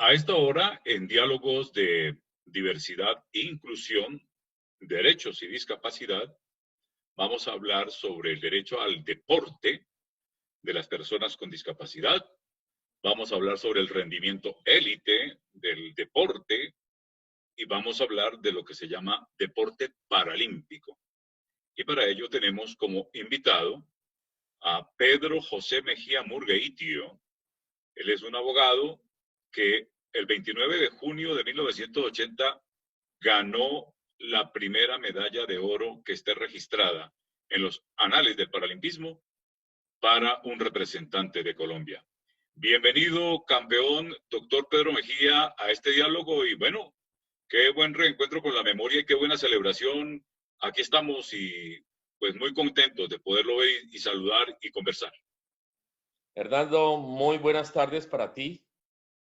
A esta hora, en diálogos de diversidad e inclusión, derechos y discapacidad, vamos a hablar sobre el derecho al deporte de las personas con discapacidad. Vamos a hablar sobre el rendimiento élite del deporte y vamos a hablar de lo que se llama deporte paralímpico. Y para ello tenemos como invitado a Pedro José Mejía Murgueitio. Él es un abogado que el 29 de junio de 1980 ganó la primera medalla de oro que esté registrada en los anales del paralimpismo para un representante de Colombia. Bienvenido, campeón, doctor Pedro Mejía, a este diálogo y bueno, qué buen reencuentro con la memoria y qué buena celebración. Aquí estamos y pues muy contentos de poderlo ver y saludar y conversar. Hernando, muy buenas tardes para ti,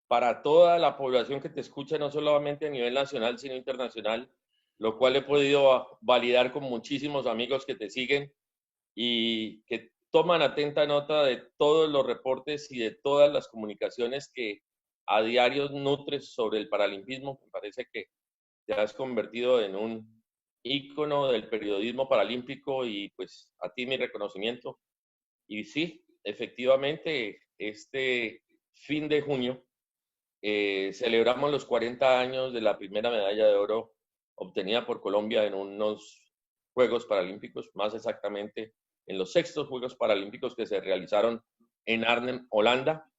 para toda la población que te escucha, no solamente a nivel nacional, sino internacional, lo cual he podido validar con muchísimos amigos que te siguen y que toman atenta nota de todos los reportes y de todas las comunicaciones que a diario nutres sobre el paralimpismo. Me parece que te has convertido en un ícono del periodismo paralímpico y pues a ti mi reconocimiento. Y sí, efectivamente, este fin de junio celebramos los 40 años de la primera medalla de oro obtenida por Colombia en unos Juegos Paralímpicos, más exactamente en los sextos Juegos Paralímpicos que se realizaron en Arnhem, Holanda,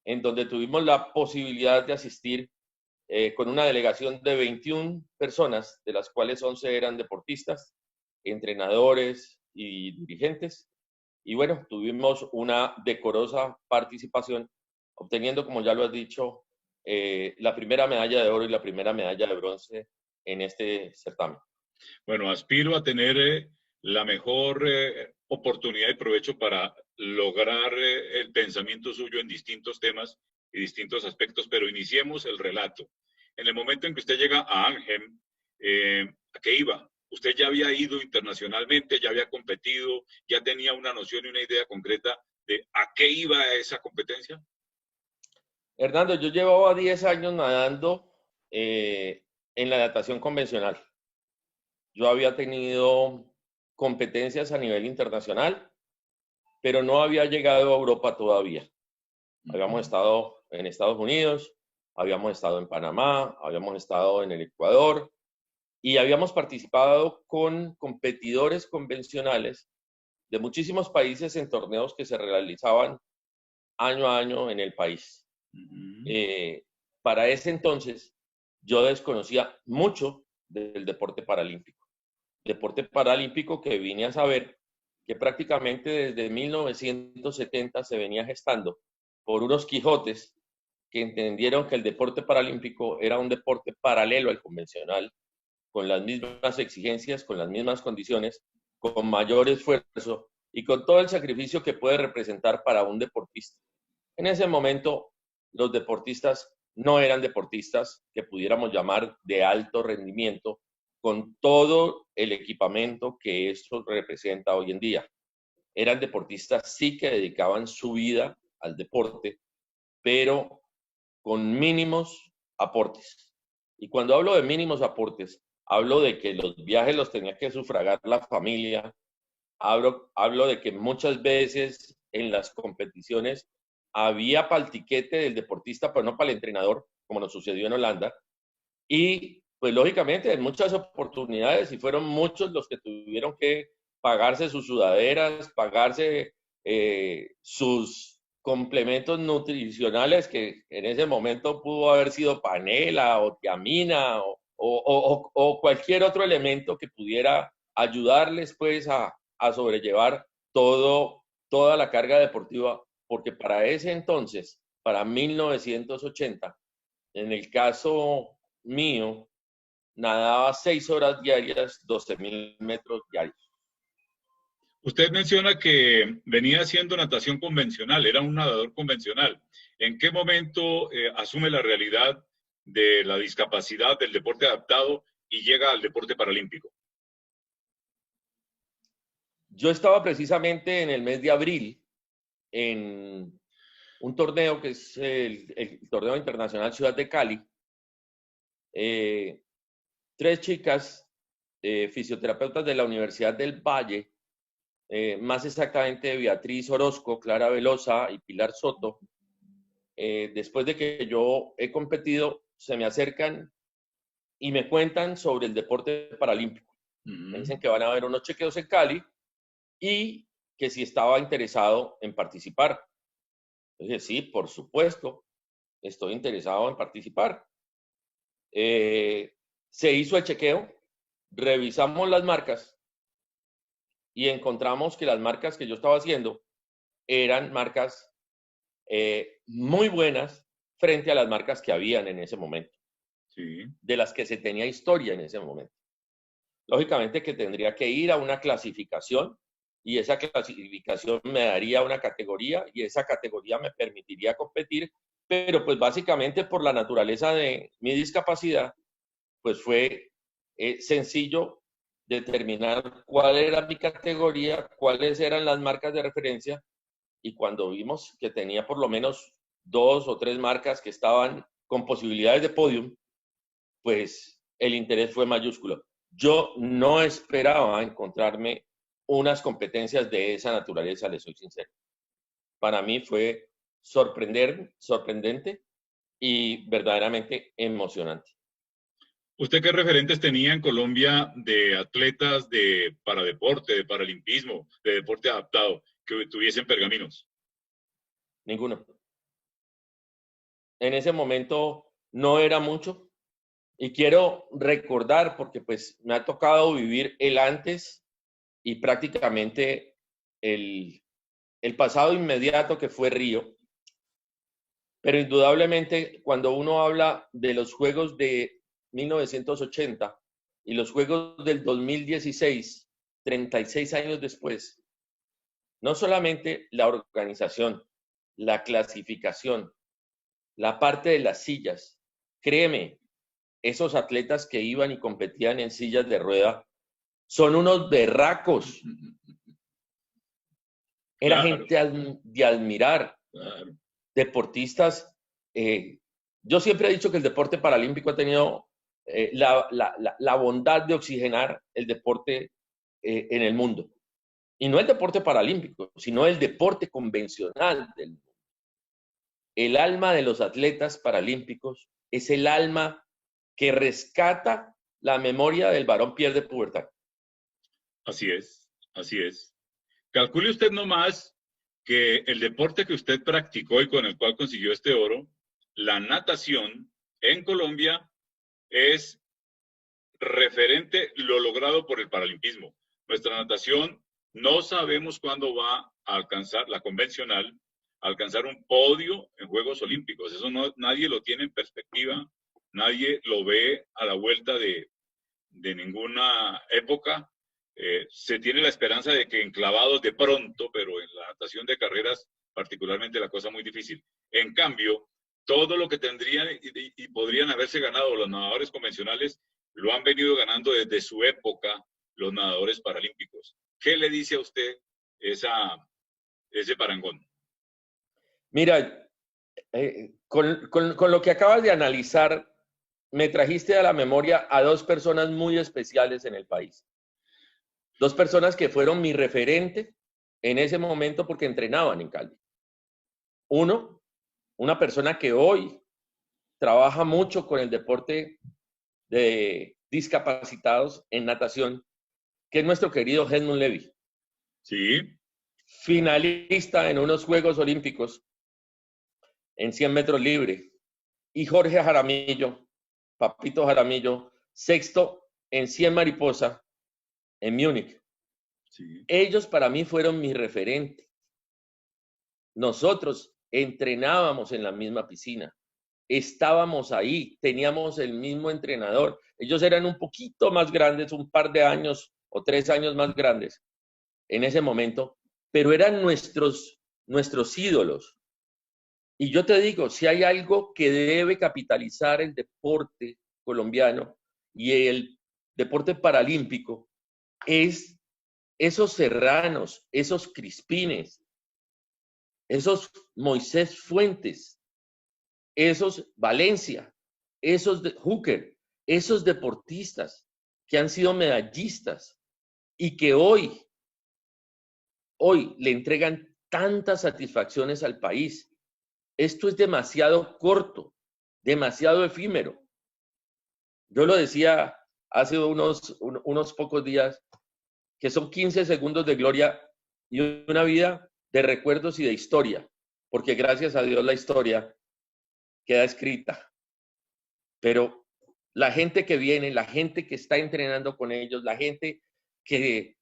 en donde tuvimos la posibilidad de asistir con una delegación de 21 personas, de las cuales 11 eran deportistas, entrenadores y dirigentes. Y bueno, tuvimos una decorosa participación, obteniendo, como ya lo has dicho, la primera medalla de oro y la primera medalla de bronce en este certamen. Bueno, aspiro a tener la mejor oportunidad y provecho para lograr el pensamiento suyo en distintos temas y distintos aspectos, pero iniciemos el relato. En el momento en que usted llega a Arnhem, ¿a qué iba? ¿Usted ya había ido internacionalmente, ya había competido, ya tenía una noción y una idea concreta de a qué iba esa competencia? Hernando, yo llevaba 10 años nadando en la natación convencional. Yo había tenido competencias a nivel internacional, pero no había llegado a Europa todavía. Habíamos estado en Estados Unidos, habíamos estado en Panamá, habíamos estado en el Ecuador y habíamos participado con competidores convencionales de muchísimos países en torneos que se realizaban año a año en el país. Para ese entonces, yo desconocía mucho del deporte paralímpico. Deporte paralímpico que vine a saber que prácticamente desde 1970 se venía gestando por unos Quijotes que entendieron que el deporte paralímpico era un deporte paralelo al convencional, con las mismas exigencias, con las mismas condiciones, con mayor esfuerzo y con todo el sacrificio que puede representar para un deportista. En ese momento, los deportistas no eran deportistas que pudiéramos llamar de alto rendimiento, con todo el equipamiento que esto representa hoy en día. Eran deportistas sí que dedicaban su vida al deporte, pero con mínimos aportes. Y cuando hablo de mínimos aportes, hablo de que los viajes los tenía que sufragar la familia, hablo de que muchas veces en las competiciones había para el tiquete del deportista, pero no para el entrenador, como nos sucedió en Holanda. Y pues lógicamente en muchas oportunidades, y fueron muchos los que tuvieron que pagarse sus sudaderas, pagarse sus complementos nutricionales, que en ese momento pudo haber sido panela o tiamina o cualquier otro elemento que pudiera ayudarles pues a sobrellevar toda la carga deportiva, porque para ese entonces, para 1980, en el caso mío, nadaba 6 horas diarias, 12.000 metros diarios. Usted menciona que venía haciendo natación convencional, era un nadador convencional. ¿En qué momento asume la realidad de la discapacidad del deporte adaptado y llega al deporte paralímpico? Yo estaba precisamente en el mes de abril en un torneo que es el Torneo Internacional Ciudad de Cali. 3 chicas fisioterapeutas de la Universidad del Valle, más exactamente Beatriz Orozco, Clara Velosa y Pilar Soto, después de que yo he competido, se me acercan y me cuentan sobre el deporte paralímpico. Me dicen que van a haber unos chequeos en Cali y que si estaba interesado en participar. Yo dije, sí, por supuesto, estoy interesado en participar. Se hizo el chequeo, revisamos las marcas y encontramos que las marcas que yo estaba haciendo eran marcas muy buenas frente a las marcas que habían en ese momento, Sí. de las que se tenía historia en ese momento. Lógicamente que tendría que ir a una clasificación y esa clasificación me daría una categoría y esa categoría me permitiría competir, pero pues básicamente por la naturaleza de mi discapacidad, pues fue sencillo determinar cuál era mi categoría, cuáles eran las marcas de referencia, y cuando vimos que tenía por lo menos 2 o 3 marcas que estaban con posibilidades de podium, pues el interés fue mayúsculo. Yo no esperaba encontrarme unas competencias de esa naturaleza, les soy sincero. Para mí fue sorprendente y verdaderamente emocionante. ¿Usted qué referentes tenía en Colombia de atletas de paradeporte, de paralimpismo, de deporte adaptado, que tuviesen pergaminos? Ninguno. En ese momento no era mucho. Y quiero recordar, porque pues me ha tocado vivir el antes y prácticamente el pasado inmediato que fue Río. Pero indudablemente cuando uno habla de los Juegos de 1980 y los Juegos del 2016, 36 años después, no solamente la organización, la clasificación, la parte de las sillas, créeme, esos atletas que iban y competían en sillas de rueda son unos berracos. Era Claro, gente de admirar. claro. Deportistas. Yo siempre he dicho que el deporte paralímpico ha tenido la bondad de oxigenar el deporte en el mundo. Y no el deporte paralímpico, sino el deporte convencional del mundo. El alma de los atletas paralímpicos es el alma que rescata la memoria del varón Pierre de Pubertad. Así es, así es. Calcule usted nomás que el deporte que usted practicó y con el cual consiguió este oro, la natación en Colombia, es referente lo logrado por el paralimpismo. Nuestra natación no sabemos cuándo va a alcanzar, la convencional, a alcanzar un podio en Juegos Olímpicos. Eso no, nadie lo tiene en perspectiva, nadie lo ve a la vuelta de ninguna época. Se tiene la esperanza de que enclavados de pronto, pero en la natación de carreras particularmente la cosa muy difícil. En cambio, todo lo que tendrían y podrían haberse ganado los nadadores convencionales lo han venido ganando desde su época los nadadores paralímpicos. ¿Qué le dice a usted ese parangón? Mira, con lo que acabas de analizar, me trajiste a la memoria a 2 personas muy especiales en el país. 2 personas que fueron mi referente en ese momento porque entrenaban en Cali. Uno, una persona que hoy trabaja mucho con el deporte de discapacitados en natación, que es nuestro querido Edmund Levy. Sí. Finalista en unos Juegos Olímpicos en 100 metros libre. Y Jorge Jaramillo, Papito Jaramillo, 6º en 100 mariposa en Múnich. Sí. Ellos para mí fueron mi referente. Nosotros entrenábamos en la misma piscina, estábamos ahí, teníamos el mismo entrenador. Ellos eran un poquito más grandes, un par de años o 3 años más grandes en ese momento, pero eran nuestros ídolos. Y yo te digo, si hay algo que debe capitalizar el deporte colombiano y el deporte paralímpico, es esos serranos, esos crispines, esos Moisés Fuentes, esos Valencia, esos Hooker, esos deportistas que han sido medallistas y que hoy le entregan tantas satisfacciones al país. Esto es demasiado corto, demasiado efímero. Yo lo decía hace unos pocos días, que son 15 segundos de gloria y una vida de recuerdos y de historia, porque gracias a Dios la historia queda escrita. Pero la gente que viene, la gente que está entrenando con ellos, la gente que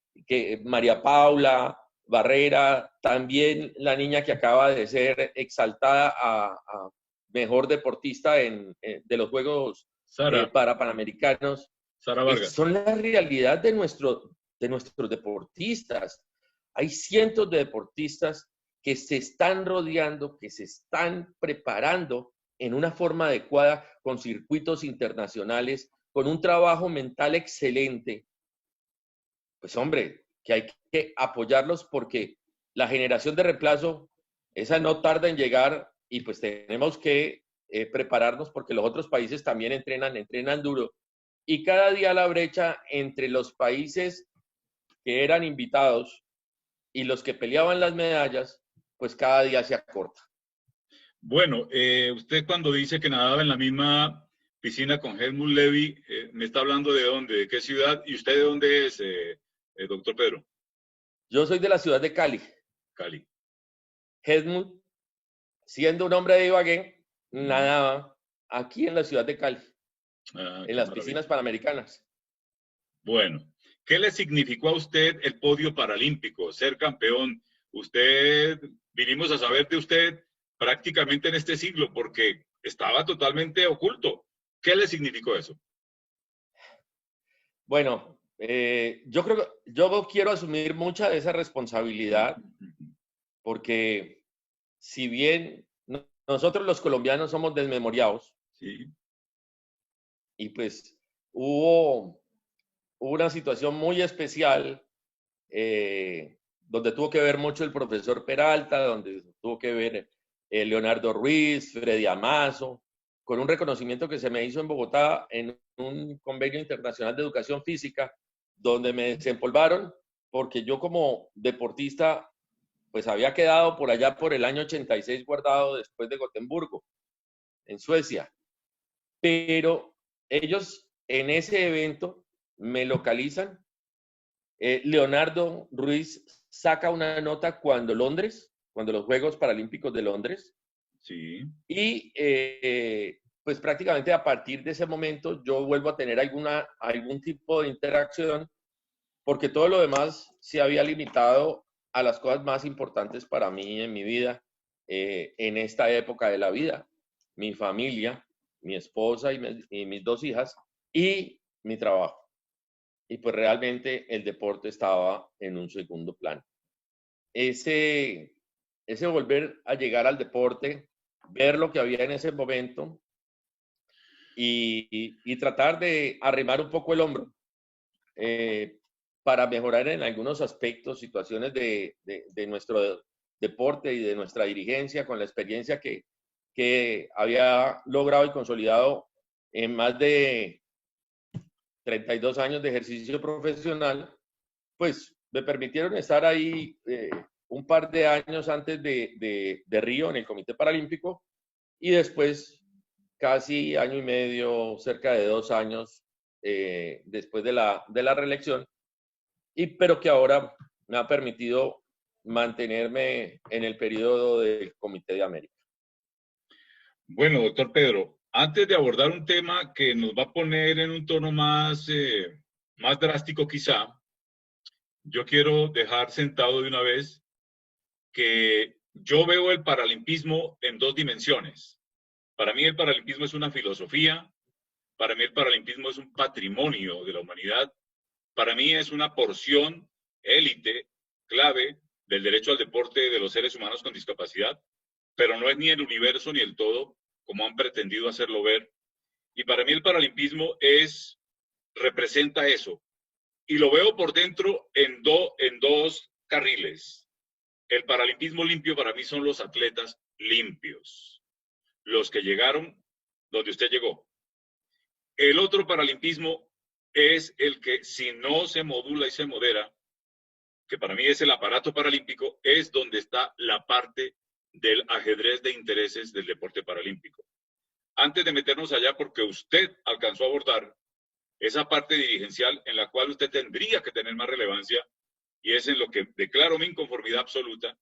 María Paula Barrera, también la niña que acaba de ser exaltada a mejor deportista de los Juegos para Panamericanos, Sara Vargas. Son la realidad de nuestros deportistas. Hay cientos de deportistas que se están rodeando, que se están preparando en una forma adecuada con circuitos internacionales, con un trabajo mental excelente. Pues hombre, que hay que apoyarlos porque la generación de reemplazo, esa no tarda en llegar y pues tenemos que prepararnos porque los otros países también entrenan duro. Y cada día la brecha entre los países que eran invitados y los que peleaban las medallas, pues cada día se acorta. Bueno, usted cuando dice que nadaba en la misma piscina con Helmut Levy, ¿me está hablando de dónde, de qué ciudad? ¿Y usted de dónde es, doctor Pedro? Yo soy de la ciudad de Cali. Cali. Helmut, siendo un hombre de Ibagué, nadaba aquí en la ciudad de Cali, en las piscinas panamericanas. Bueno, ¿qué le significó a usted el podio paralímpico, ser campeón? Vinimos a saber de usted prácticamente en este siglo, porque estaba totalmente oculto. ¿Qué le significó eso? Bueno, yo creo que yo quiero asumir mucha de esa responsabilidad, porque si bien nosotros los colombianos somos desmemoriados, sí, y pues hubo una situación muy especial donde tuvo que ver mucho el profesor Peralta, donde tuvo que ver Leonardo Ruiz, Freddy Amazo, con un reconocimiento que se me hizo en Bogotá en un convenio internacional de educación física, donde me desempolvaron, porque yo como deportista, pues había quedado por allá por el año 86 guardado después de Gotemburgo, en Suecia. Pero ellos en ese evento me localizan. Leonardo Ruiz saca una nota cuando los Juegos Paralímpicos de Londres. Sí. Y pues prácticamente a partir de ese momento yo vuelvo a tener algún tipo de interacción, porque todo lo demás se había limitado a las cosas más importantes para mí en mi vida, en esta época de la vida. Mi familia, mi esposa y mis 2 hijas y mi trabajo. Y pues realmente el deporte estaba en un segundo plano. Ese volver a llegar al deporte, ver lo que había en ese momento y tratar de arrimar un poco el hombro para mejorar en algunos aspectos, situaciones de nuestro deporte y de nuestra dirigencia con la experiencia que había logrado y consolidado en más de 32 años de ejercicio profesional, pues me permitieron estar ahí un par de años antes de Río en el Comité Paralímpico y después casi año y medio, cerca de 2 años después de la reelección, pero que ahora me ha permitido mantenerme en el periodo del Comité de América. Bueno, doctor Pedro, antes de abordar un tema que nos va a poner en un tono más drástico quizá, yo quiero dejar sentado de una vez que yo veo el paralimpismo en 2 dimensiones. Para mí el paralimpismo es una filosofía, para mí el paralimpismo es un patrimonio de la humanidad, para mí es una porción élite, clave del derecho al deporte de los seres humanos con discapacidad, pero no es ni el universo ni el todo, como han pretendido hacerlo ver. Y para mí el paralimpismo representa eso. Y lo veo por dentro en 2 carriles. El paralimpismo limpio para mí son los atletas limpios, los que llegaron donde usted llegó. El otro paralimpismo es el que, si no se modula y se modera, que para mí es el aparato paralímpico, es donde está la parte del ajedrez de intereses del deporte paralímpico. Antes de meternos allá, porque usted alcanzó a abordar esa parte dirigencial en la cual usted tendría que tener más relevancia, y es en lo que declaro mi inconformidad absoluta,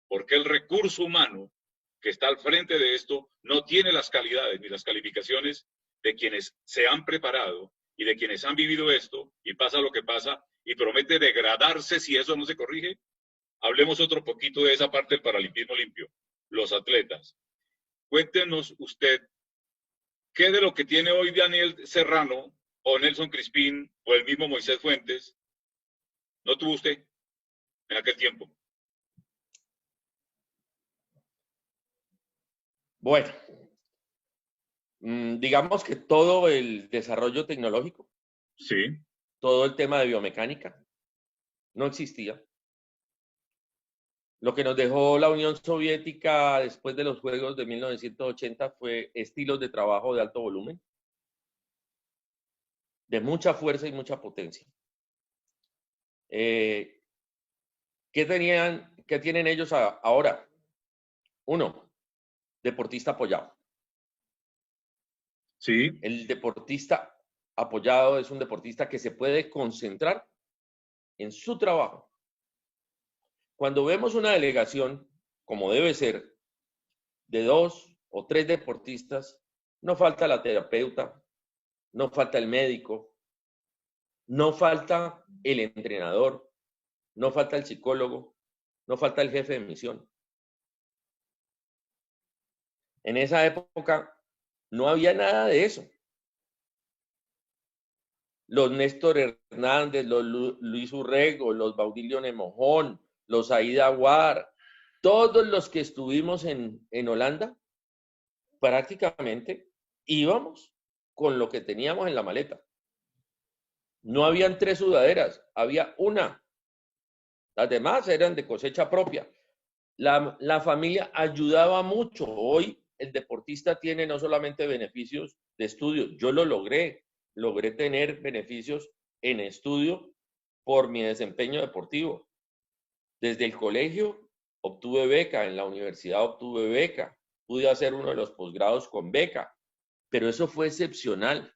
porque el recurso humano que está al frente de esto no tiene las calidades ni las calificaciones de quienes se han preparado y de quienes han vivido esto, y pasa lo que pasa, y promete degradarse si eso no se corrige. Hablemos otro poquito de esa parte del paralimpismo limpio, los atletas. Cuéntenos usted, ¿qué de lo que tiene hoy Daniel Serrano o Nelson Crispín o el mismo Moisés Fuentes no tuvo usted en aquel tiempo? Bueno, digamos que todo el desarrollo tecnológico, Sí. todo el tema de biomecánica, no existía. Lo que nos dejó la Unión Soviética después de los Juegos de 1980 fue estilos de trabajo de alto volumen, de mucha fuerza y mucha potencia. ¿Qué tienen ellos ahora? Uno, deportista apoyado. Sí. El deportista apoyado es un deportista que se puede concentrar en su trabajo. Cuando vemos una delegación, como debe ser, de 2 o 3 deportistas, no falta la terapeuta, no falta el médico, no falta el entrenador, no falta el psicólogo, no falta el jefe de misión. En esa época no había nada de eso. Los Néstor Hernández, los Luis Urrego, los Baudilio Nemojón, los Aida Aguar, todos los que estuvimos en Holanda, prácticamente íbamos con lo que teníamos en la maleta. No habían 3 sudaderas, había una. Las demás eran de cosecha propia. La familia ayudaba mucho. Hoy el deportista tiene no solamente beneficios de estudio, yo lo logré tener beneficios en estudio por mi desempeño deportivo. Desde el colegio obtuve beca, en la universidad obtuve beca, pude hacer uno de los posgrados con beca, pero eso fue excepcional.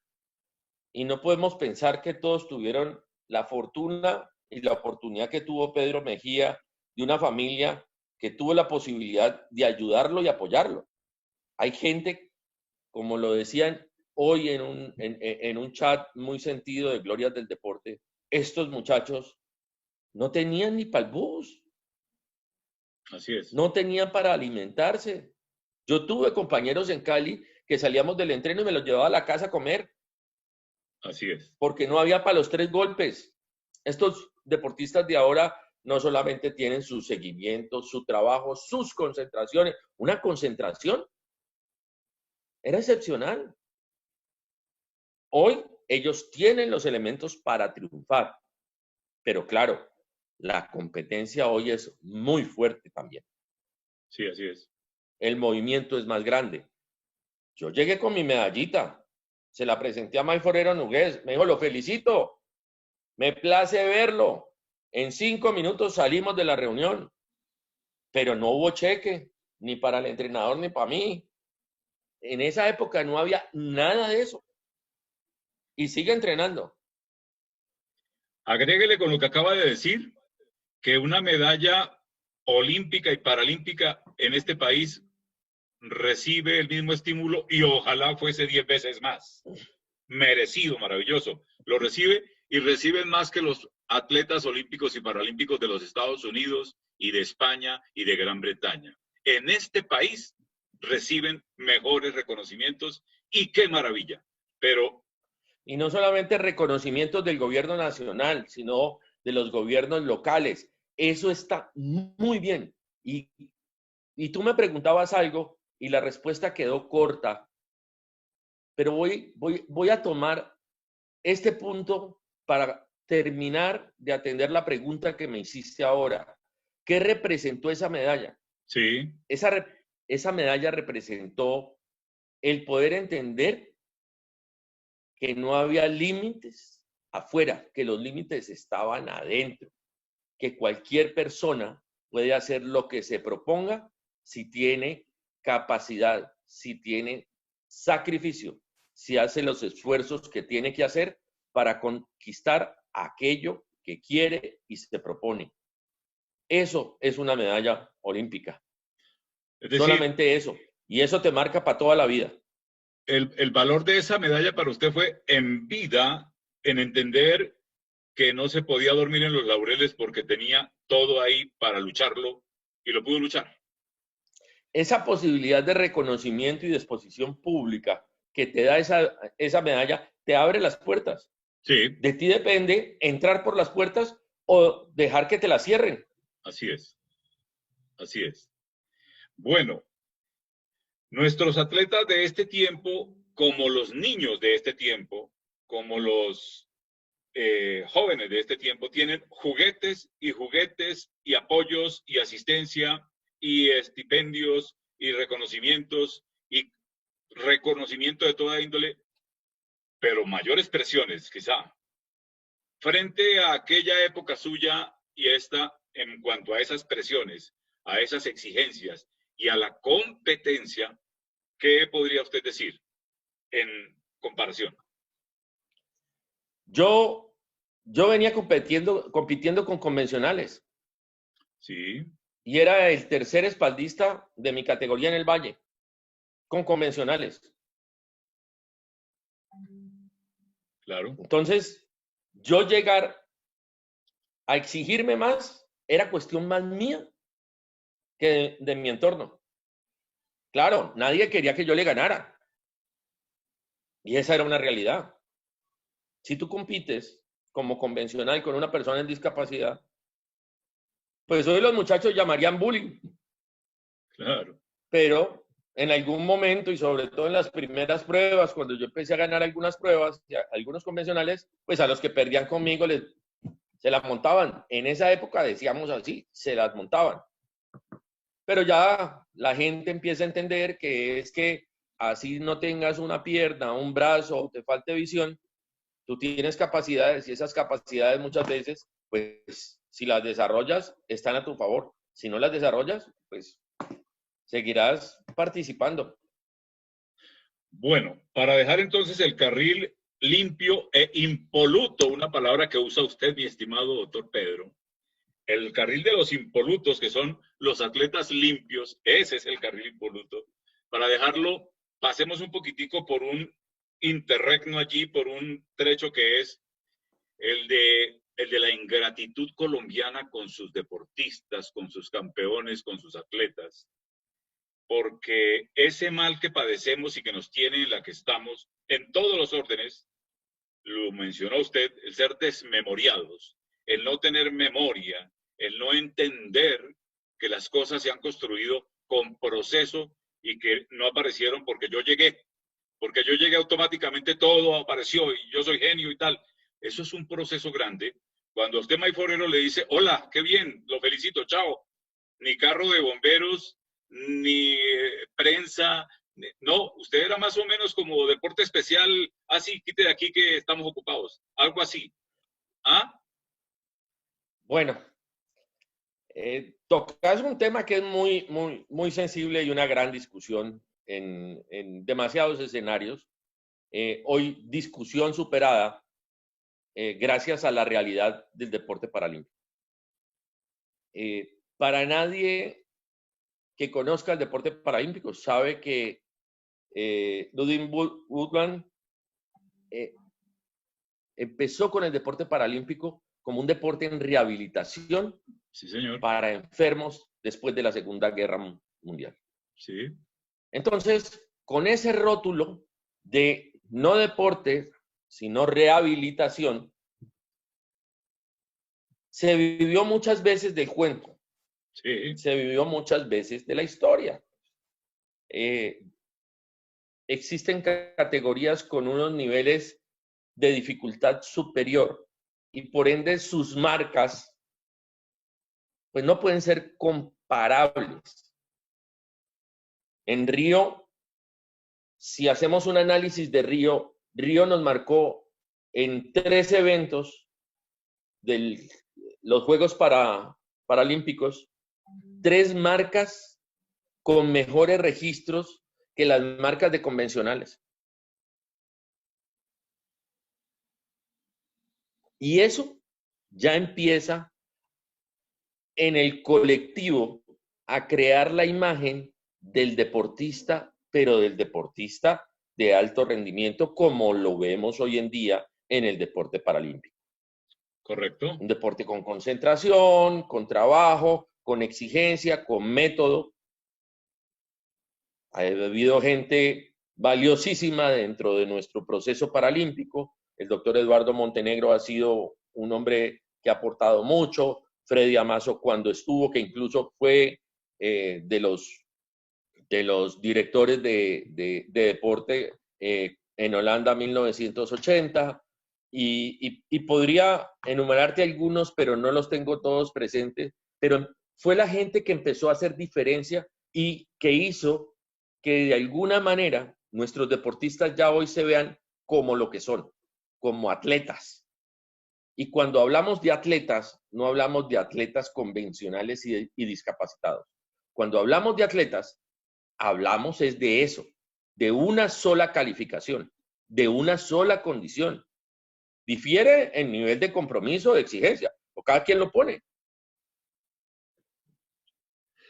Y no podemos pensar que todos tuvieron la fortuna y la oportunidad que tuvo Pedro Mejía, de una familia que tuvo la posibilidad de ayudarlo y apoyarlo. Hay gente, como lo decían hoy en un chat muy sentido de Glorias del Deporte, estos muchachos no tenían ni para el bus. Así es. No tenían para alimentarse. Yo tuve compañeros en Cali que salíamos del entreno y me los llevaba a la casa a comer. Así es. Porque no había para los 3 golpes. Estos deportistas de ahora no solamente tienen su seguimiento, su trabajo, sus concentraciones. Una concentración era excepcional. Hoy ellos tienen los elementos para triunfar. Pero claro, la competencia hoy es muy fuerte también. Sí, así es. El movimiento es más grande. Yo llegué con mi medallita, se la presenté a May Forero Nugués, me dijo, lo felicito, me place verlo. En 5 minutos salimos de la reunión, pero no hubo cheque, ni para el entrenador ni para mí. En esa época no había nada de eso. Y sigue entrenando. Agréguele con lo que acaba de decir, que una medalla olímpica y paralímpica en este país recibe el mismo estímulo y ojalá fuese 10 veces más. Merecido, maravilloso. Lo recibe y reciben más que los atletas olímpicos y paralímpicos de los Estados Unidos y de España y de Gran Bretaña. En este país reciben mejores reconocimientos y qué maravilla. Pero y no solamente reconocimientos del gobierno nacional, sino de los gobiernos locales. Eso está muy bien. Y tú me preguntabas algo y la respuesta quedó corta, pero voy a tomar este punto para terminar de atender la pregunta que me hiciste ahora. ¿Qué representó esa medalla? Sí. Esa medalla representó el poder entender que no había límites afuera, que los límites estaban adentro, que cualquier persona puede hacer lo que se proponga si tiene capacidad, si tiene sacrificio, si hace los esfuerzos que tiene que hacer para conquistar aquello que quiere y se propone. Eso es una medalla olímpica. Es decir, solamente eso. Y eso te marca para toda la vida. el valor de esa medalla para usted fue en vida, en entender que no se podía dormir en los laureles porque tenía todo ahí para lucharlo y lo pudo luchar. Esa posibilidad de reconocimiento y de exposición pública que te da esa medalla, te abre las puertas. Sí. De ti depende entrar por las puertas o dejar que te las cierren. Así es. Así es. Bueno, nuestros atletas de este tiempo, como los niños de este tiempo, como los jóvenes de este tiempo, tienen juguetes y apoyos y asistencia y estipendios y reconocimientos y reconocimiento de toda índole, pero mayores presiones quizá. Frente a aquella época suya y esta, en cuanto a esas presiones, a esas exigencias y a la competencia, ¿qué podría usted decir en comparación? Yo venía compitiendo con convencionales. Sí. Y era el tercer espaldista de mi categoría en el Valle, con convencionales. Claro. Entonces, yo llegar a exigirme más era cuestión más mía que de mi entorno. Claro, nadie quería que yo le ganara. Y esa era una realidad. Si tú compites como convencional con una persona en discapacidad, pues hoy los muchachos llamarían bullying. Claro. Pero en algún momento, y sobre todo en las primeras pruebas, cuando yo empecé a ganar algunas pruebas, algunos convencionales, pues a los que perdían conmigo se las montaban. En esa época decíamos así, se las montaban. Pero ya la gente empieza a entender que es que así no tengas una pierna, un brazo, te falte visión, tú tienes capacidades y esas capacidades muchas veces, pues si las desarrollas, están a tu favor. Si no las desarrollas, pues seguirás participando. Bueno, para dejar entonces el carril limpio e impoluto, una palabra que usa usted, mi estimado doctor Pedro, el carril de los impolutos, que son los atletas limpios, ese es el carril impoluto. Para dejarlo, pasemos un poquitico por un interregno allí, por un trecho que es el de la ingratitud colombiana con sus deportistas, con sus campeones, con sus atletas. Porque ese mal que padecemos y que nos tiene en la que estamos, en todos los órdenes, lo mencionó usted, el ser desmemoriados, el no tener memoria, el no entender que las cosas se han construido con proceso y que no aparecieron porque yo llegué automáticamente, todo apareció y yo soy genio y tal. Eso es un proceso grande. Cuando a usted, May Forero, le dice, hola, qué bien, lo felicito, chao, ni carro de bomberos, ni prensa, no, usted era más o menos como deporte especial, así, quite de aquí que estamos ocupados, algo así. ¿Ah? Bueno, tocas un tema que es muy, muy, muy sensible y una gran discusión en demasiados escenarios. Hoy discusión superada gracias a la realidad del deporte paralímpico. Para nadie que conozca el deporte paralímpico sabe que Ludwig Woodland empezó con el deporte paralímpico como un deporte en rehabilitación, sí, señor, para enfermos después de la Segunda Guerra Mundial. Sí. Entonces, con ese rótulo de no deporte, sino rehabilitación, se vivió muchas veces del cuento. Sí. Se vivió muchas veces de la historia. Existen categorías con unos niveles de dificultad superior y por ende sus marcas pues no pueden ser comparables. En Río, si hacemos un análisis de Río, Río nos marcó en 3 eventos de los Juegos Paralímpicos, 3 marcas con mejores registros que las marcas de convencionales. Y eso ya empieza en el colectivo a crear la imagen del deportista, pero del deportista de alto rendimiento, como lo vemos hoy en día en el deporte paralímpico. Correcto. Un deporte con concentración, con trabajo, con exigencia, con método. Ha habido gente valiosísima dentro de nuestro proceso paralímpico. El doctor Eduardo Montenegro ha sido un hombre que ha aportado mucho. Freddy Amazo cuando estuvo, que incluso fue de los directores de deporte en Holanda 1980. Y podría enumerarte algunos, pero no los tengo todos presentes. Pero fue la gente que empezó a hacer diferencia y que hizo que de alguna manera nuestros deportistas ya hoy se vean como lo que son, como atletas. Y cuando hablamos de atletas, no hablamos de atletas convencionales y discapacitados. Cuando hablamos de atletas, hablamos es de eso, de una sola calificación, de una sola condición. Difiere en nivel de compromiso, de exigencia, o cada quien lo pone.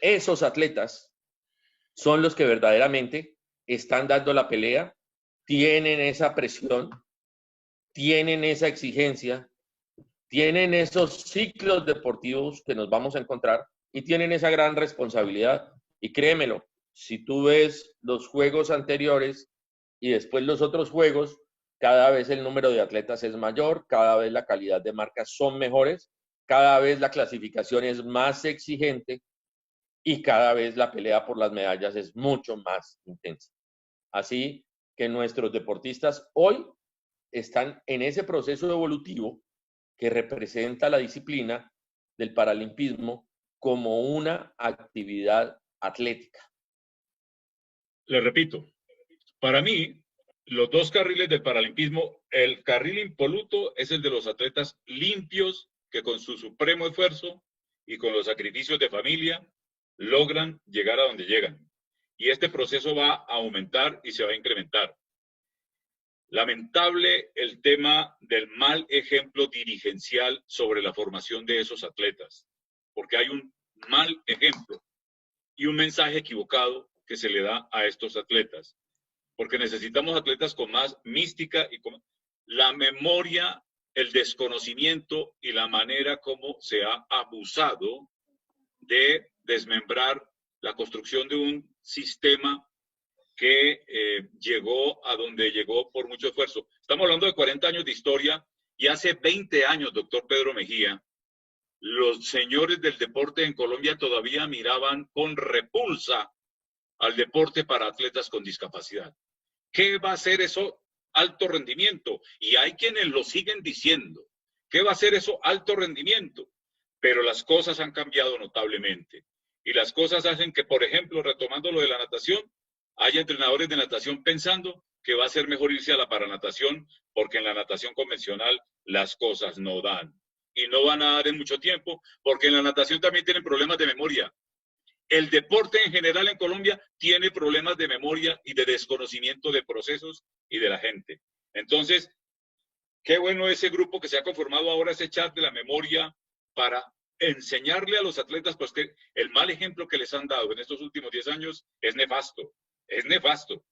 Esos atletas son los que verdaderamente están dando la pelea, tienen esa presión, tienen esa exigencia, tienen esos ciclos deportivos que nos vamos a encontrar y tienen esa gran responsabilidad. Y créemelo, si tú ves los juegos anteriores y después los otros juegos, cada vez el número de atletas es mayor, cada vez la calidad de marcas son mejores, cada vez la clasificación es más exigente y cada vez la pelea por las medallas es mucho más intensa. Así que nuestros deportistas hoy están en ese proceso evolutivo que representa la disciplina del paralimpismo como una actividad atlética. Le repito, para mí, los 2 carriles del paralimpismo, el carril impoluto es el de los atletas limpios que con su supremo esfuerzo y con los sacrificios de familia logran llegar a donde llegan. Y este proceso va a aumentar y se va a incrementar. Lamentable el tema del mal ejemplo dirigencial sobre la formación de esos atletas, porque hay un mal ejemplo y un mensaje equivocado que se le da a estos atletas, porque necesitamos atletas con más mística y con la memoria, el desconocimiento y la manera como se ha abusado de desmembrar la construcción de un sistema que llegó a donde llegó por mucho esfuerzo. Estamos hablando de 40 años de historia y hace 20 años, doctor Pedro Mejía, los señores del deporte en Colombia todavía miraban con repulsa al deporte para atletas con discapacidad. ¿Qué va a ser eso? Alto rendimiento. Y hay quienes lo siguen diciendo. ¿Qué va a ser eso? Alto rendimiento. Pero las cosas han cambiado notablemente. Y las cosas hacen que, por ejemplo, retomando lo de la natación, hay entrenadores de natación pensando que va a ser mejor irse a la paranatación porque en la natación convencional las cosas no dan. Y no van a dar en mucho tiempo porque en la natación también tienen problemas de memoria. El deporte en general en Colombia tiene problemas de memoria y de desconocimiento de procesos y de la gente. Entonces, qué bueno ese grupo que se ha conformado ahora, ese chat de la memoria, para enseñarle a los atletas, pues que el mal ejemplo que les han dado en estos últimos 10 años es nefasto. Es nefasto.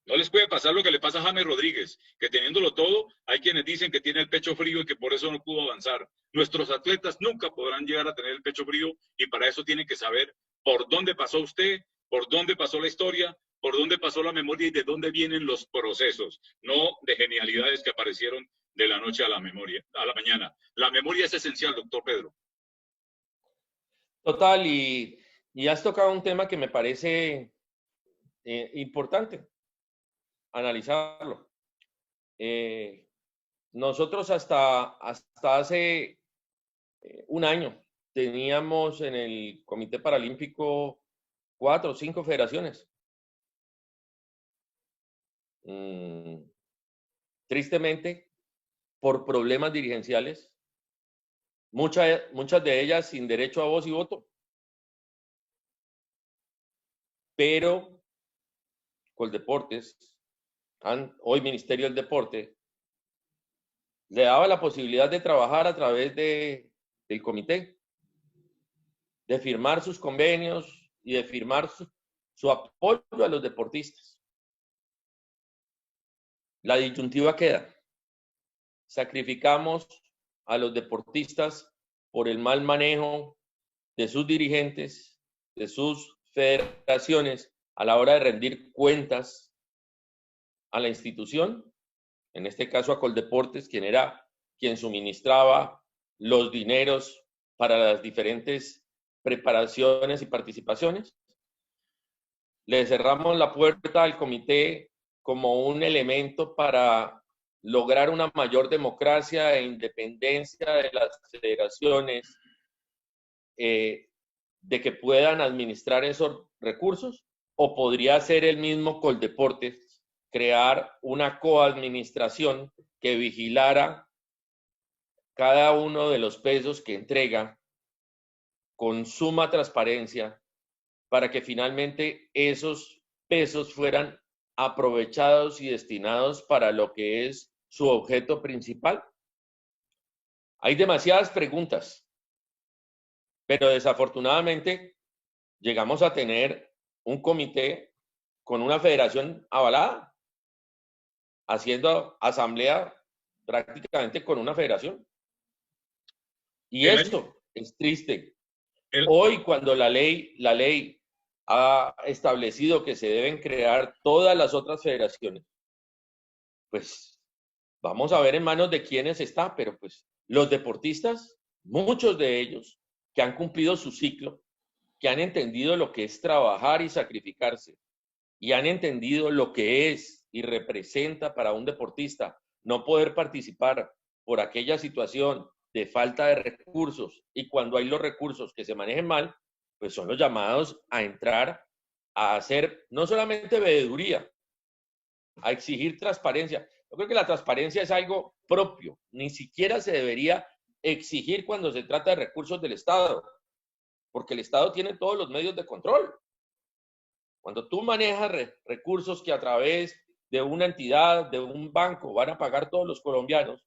No les puede pasar lo que le pasa a James Rodríguez, que teniéndolo todo, hay quienes dicen que tiene el pecho frío y que por eso no pudo avanzar. Nuestros atletas nunca podrán llegar a tener el pecho frío y para eso tienen que saber por dónde pasó usted, por dónde pasó la historia, por dónde pasó la memoria y de dónde vienen los procesos, no de genialidades que aparecieron de la noche a la mañana. La memoria es esencial, doctor Pedro. Total, y has tocado un tema que me parece importante analizarlo. Nosotros hasta hace un año teníamos en el Comité Paralímpico 4 o 5 federaciones. Tristemente, por problemas dirigenciales, muchas de ellas sin derecho a voz y voto. Pero Coldeportes, hoy Ministerio del Deporte, le daba la posibilidad de trabajar a través del comité, de firmar sus convenios y de firmar su apoyo a los deportistas. La disyuntiva queda. Sacrificamos a los deportistas por el mal manejo de sus dirigentes, de sus federaciones a la hora de rendir cuentas a la institución, en este caso a Coldeportes, quien suministraba los dineros para las diferentes preparaciones y participaciones. Le cerramos la puerta al comité como un elemento para lograr una mayor democracia e independencia de las federaciones, de que puedan administrar esos recursos, o podría ser el mismo Coldeportes crear una coadministración que vigilara cada uno de los pesos que entrega con suma transparencia para que finalmente esos pesos fueran aprovechados y destinados para lo que es su objeto principal. Hay demasiadas preguntas, pero desafortunadamente llegamos a tener un comité con una federación avalada, haciendo asamblea prácticamente con una federación. Y esto es triste. Hoy, cuando la ley ha establecido que se deben crear todas las otras federaciones, pues vamos a ver en manos de quiénes está, pero pues los deportistas, muchos de ellos que han cumplido su ciclo, que han entendido lo que es trabajar y sacrificarse, y han entendido lo que es y representa para un deportista no poder participar por aquella situación de falta de recursos, y cuando hay los recursos que se manejen mal, pues son los llamados a entrar a hacer no solamente veeduría, a exigir transparencia. Yo creo que la transparencia es algo propio, ni siquiera se debería exigir cuando se trata de recursos del Estado, porque el Estado tiene todos los medios de control. Cuando tú manejas recursos que a través de una entidad, de un banco, van a pagar todos los colombianos,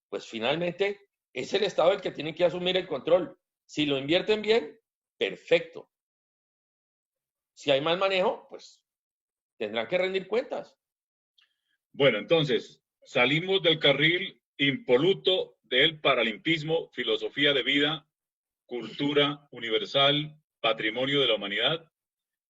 pues finalmente es el Estado el que tiene que asumir el control. Si lo invierten bien, perfecto. Si hay mal manejo, pues tendrán que rendir cuentas. Bueno, entonces, salimos del carril impoluto del paralimpismo, filosofía de vida, cultura universal, patrimonio de la humanidad.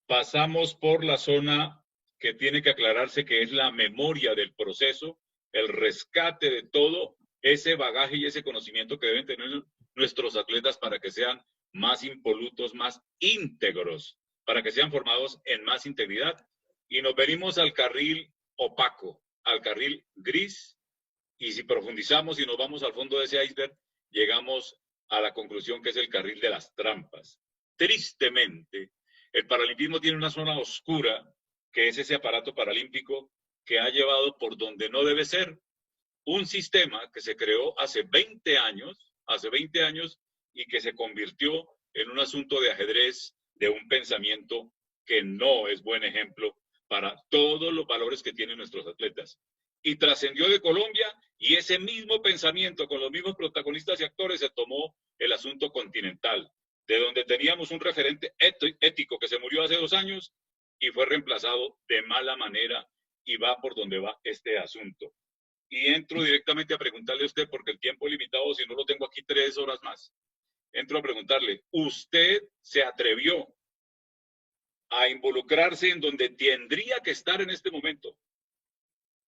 Pasamos por la zona que tiene que aclararse, que es la memoria del proceso, el rescate de todo ese bagaje y ese conocimiento que deben tener nuestros atletas para que sean más impolutos, más íntegros, para que sean formados en más integridad. Y nos venimos al carril opaco, al carril gris, y si profundizamos y nos vamos al fondo de ese iceberg, llegamos a la conclusión que es el carril de las trampas. Tristemente, el paralimpismo tiene una zona oscura, que es ese aparato paralímpico que ha llevado por donde no debe ser. Un sistema que se creó hace 20 años, y que se convirtió en un asunto de ajedrez, de un pensamiento que no es buen ejemplo para todos los valores que tienen nuestros atletas. Y trascendió de Colombia, y ese mismo pensamiento con los mismos protagonistas y actores se tomó el asunto continental, de donde teníamos un referente ético que se murió hace 2 años y fue reemplazado de mala manera, y va por donde va este asunto. Y entro directamente a preguntarle a usted, porque el tiempo es limitado, si no lo tengo aquí 3 horas más. Entro a preguntarle, ¿usted se atrevió a involucrarse en donde tendría que estar en este momento,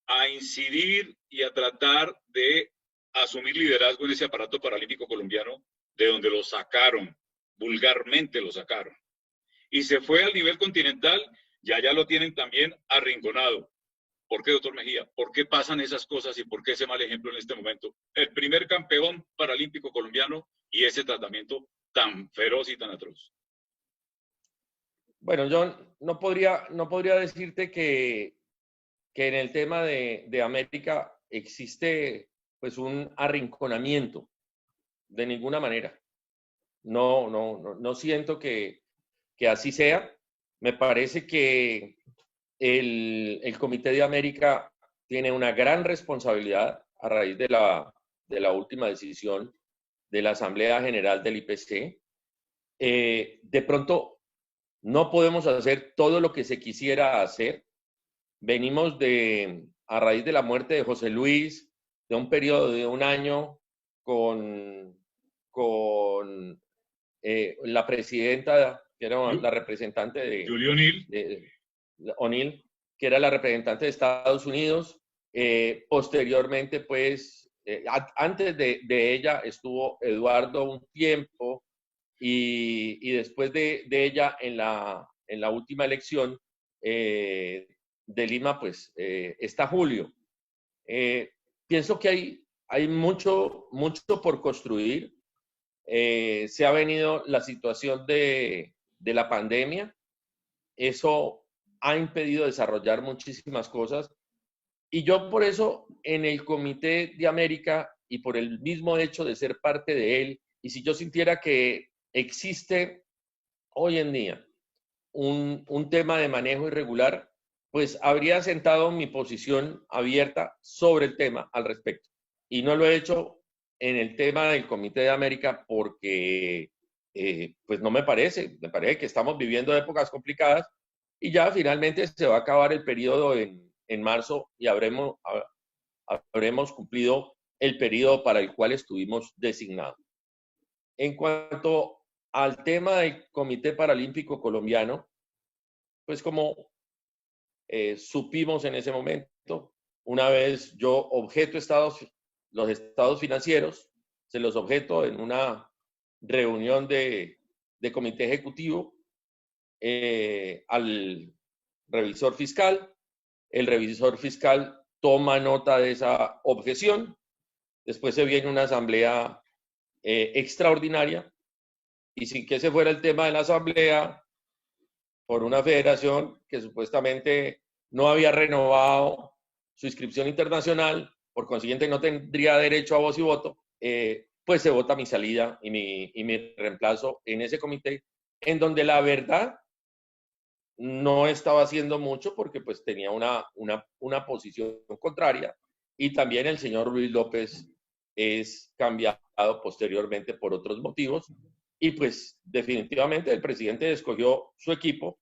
a incidir y a tratar de asumir liderazgo en ese aparato paralímpico colombiano, de donde lo sacaron, vulgarmente lo sacaron, y se fue al nivel continental, ya lo tienen también arrinconado? ¿Por qué, doctor Mejía? ¿Por qué pasan esas cosas y por qué ese mal ejemplo en este momento? El primer campeón paralímpico colombiano, y ese tratamiento tan feroz y tan atroz? Bueno, yo no podría decirte que en el tema de América existe pues un arrinconamiento de ninguna manera. No siento que así sea. Me parece que el Comité de América tiene una gran responsabilidad a raíz de la última decisión de la Asamblea General del IPC. De pronto, no podemos hacer todo lo que se quisiera hacer. Venimos a raíz de la muerte de José Luis, de un periodo de un año con la presidenta, que era la representante Julie O'Neill. de O'Neill, que era la representante de Estados Unidos. Posteriormente, pues, antes de ella estuvo Eduardo un tiempo y después de ella en la última elección de Lima, pues, está Julio. Pienso que hay mucho por construir. Se ha venido la situación de la pandemia. Eso ha impedido desarrollar muchísimas cosas. Y yo por eso en el Comité de América y por el mismo hecho de ser parte de él, y si yo sintiera que existe hoy en día un tema de manejo irregular, pues habría sentado mi posición abierta sobre el tema al respecto. Y no lo he hecho en el tema del Comité de América porque pues no me parece que estamos viviendo épocas complicadas y ya finalmente se va a acabar el periodo en marzo y habremos cumplido el periodo para el cual estuvimos designados. En cuanto al tema del Comité Paralímpico Colombiano, pues como supimos en ese momento, una vez yo objeto los estados financieros, se los objeto en una reunión de comité ejecutivo al revisor fiscal. El revisor fiscal toma nota de esa objeción. Después se viene una asamblea extraordinaria y sin que ese fuera el tema de la asamblea, por una federación que supuestamente no había renovado su inscripción internacional, por consiguiente no tendría derecho a voz y voto, pues se vota mi salida y mi reemplazo en ese comité, en donde la verdad no estaba haciendo mucho porque pues tenía una posición contraria y también el señor Luis López es cambiado posteriormente por otros motivos y pues definitivamente el presidente escogió su equipo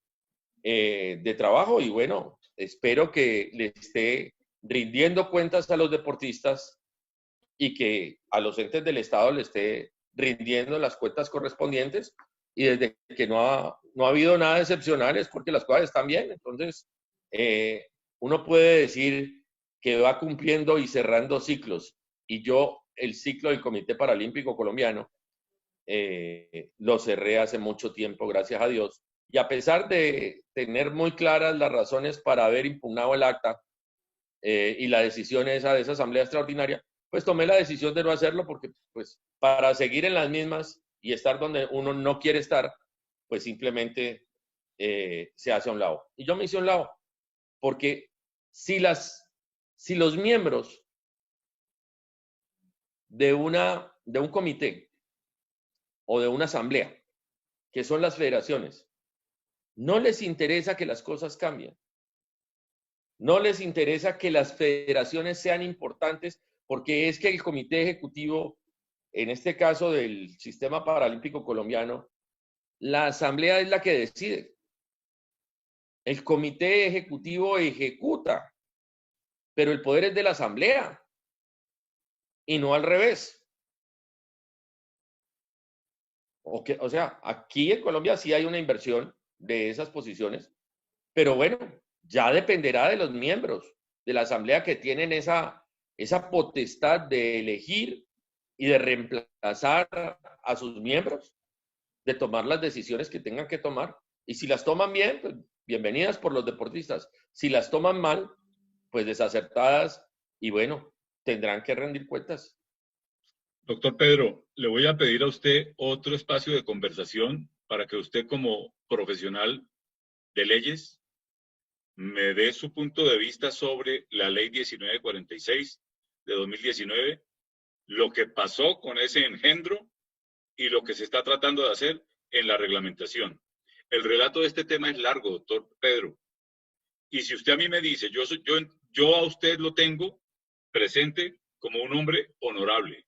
de trabajo y bueno, espero que le esté rindiendo cuentas a los deportistas y que a los entes del Estado le esté rindiendo las cuentas correspondientes y desde que no ha habido nada excepcional es porque las cosas están bien. Entonces, uno puede decir que va cumpliendo y cerrando ciclos y yo el ciclo del Comité Paralímpico Colombiano lo cerré hace mucho tiempo, gracias a Dios. Y a pesar de tener muy claras las razones para haber impugnado el acta y la decisión esa de esa asamblea extraordinaria, pues tomé la decisión de no hacerlo porque pues para seguir en las mismas y estar donde uno no quiere estar, pues simplemente se hace a un lado. Y yo me hice a un lado porque si los miembros de un comité o de una asamblea, que son las federaciones, no les interesa que las cosas cambien. No les interesa que las federaciones sean importantes porque es que el comité ejecutivo, en este caso del Sistema Paralímpico Colombiano, la asamblea es la que decide. El comité ejecutivo ejecuta, pero el poder es de la asamblea y no al revés. O sea, aquí en Colombia sí hay una inversión de esas posiciones, pero bueno, ya dependerá de los miembros de la asamblea que tienen esa potestad de elegir y de reemplazar a sus miembros, de tomar las decisiones que tengan que tomar. Y si las toman bien, pues bienvenidas por los deportistas. Si las toman mal, pues desacertadas y bueno, tendrán que rendir cuentas. Doctor Pedro, le voy a pedir a usted otro espacio de conversación para que usted como profesional de leyes me dé su punto de vista sobre la ley 1946 de 2019, lo que pasó con ese engendro y lo que se está tratando de hacer en la reglamentación. El relato de este tema es largo, doctor Pedro. Y si usted a mí me dice, yo a usted lo tengo presente como un hombre honorable,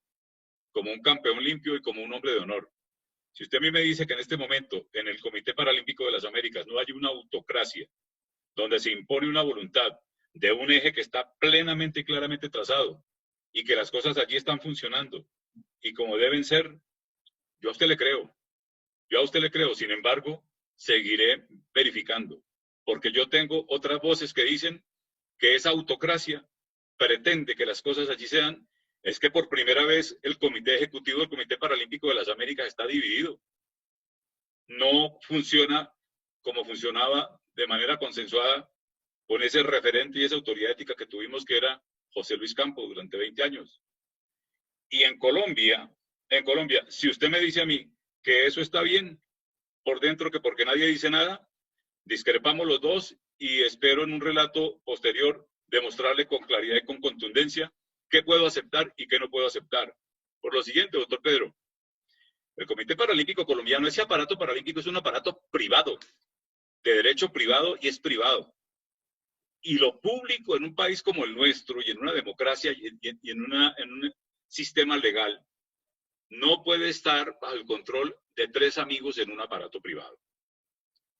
como un campeón limpio y como un hombre de honor. Si usted a mí me dice que en este momento en el Comité Paralímpico de las Américas no hay una autocracia donde se impone una voluntad de un eje que está plenamente y claramente trazado y que las cosas allí están funcionando y como deben ser, yo a usted le creo. Yo a usted le creo, sin embargo, seguiré verificando, porque yo tengo otras voces que dicen que esa autocracia pretende que las cosas allí sean, es que por primera vez el Comité Ejecutivo del Comité Paralímpico de las Américas está dividido. No funciona como funcionaba de manera consensuada con ese referente y esa autoridad ética que tuvimos, que era José Luis Campos durante 20 años. Y en Colombia, si usted me dice a mí que eso está bien por dentro, que porque nadie dice nada, discrepamos los dos y espero en un relato posterior demostrarle con claridad y con contundencia qué puedo aceptar y qué no puedo aceptar. Por lo siguiente, doctor Pedro, el Comité Paralímpico Colombiano, ese aparato paralímpico es un aparato privado, de derecho privado y es privado. Y lo público en un país como el nuestro y en una democracia y en un sistema legal no puede estar bajo el control de 3 amigos en un aparato privado.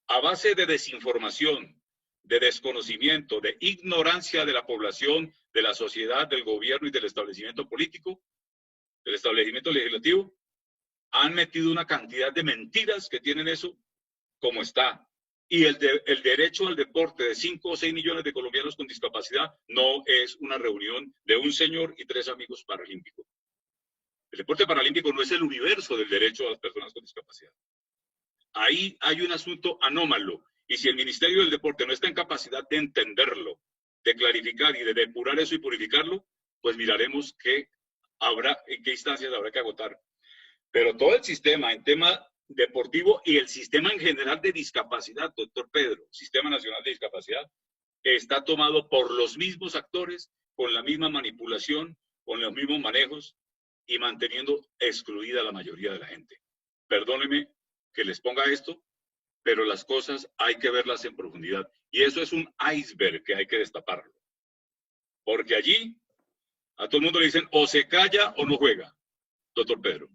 A base de desinformación, de desconocimiento, de ignorancia de la población, de la sociedad, del gobierno y del establecimiento político, del establecimiento legislativo, han metido una cantidad de mentiras que tienen eso como está. Y el derecho al deporte de 5 o 6 millones de colombianos con discapacidad no es una reunión de un señor y 3 amigos paralímpicos. El deporte paralímpico no es el universo del derecho a las personas con discapacidad. Ahí hay un asunto anómalo. Y si el Ministerio del Deporte no está en capacidad de entenderlo, de clarificar y de depurar eso y purificarlo, pues miraremos en qué instancias habrá que agotar. Pero todo el sistema en tema deportivo y el sistema en general de discapacidad, doctor Pedro, Sistema Nacional de Discapacidad, está tomado por los mismos actores, con la misma manipulación, con los mismos manejos y manteniendo excluida a la mayoría de la gente. Perdónenme que les ponga esto, pero las cosas hay que verlas en profundidad. Y eso es un iceberg que hay que destaparlo. Porque allí a todo el mundo le dicen o se calla o no juega, doctor Pedro.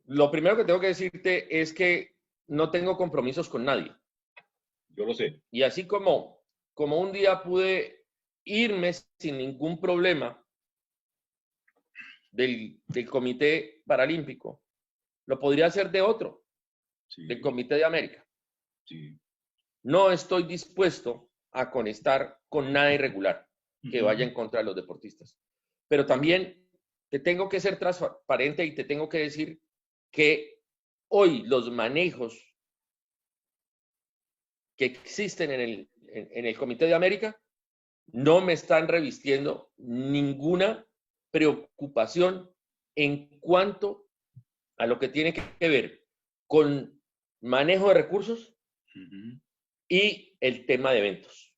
Lo primero que tengo que decirte es que no tengo compromisos con nadie. Yo lo sé. Y así como un día pude irme sin ningún problema del Comité Paralímpico, lo podría hacer de otro, sí, del Comité de América. Sí. No estoy dispuesto a conectar con nada irregular que vaya en contra de los deportistas. Pero también te tengo que ser transparente y te tengo que decir que hoy los manejos que existen en el Comité de América no me están revistiendo ninguna preocupación en cuanto a lo que tiene que ver con manejo de recursos y el tema de eventos.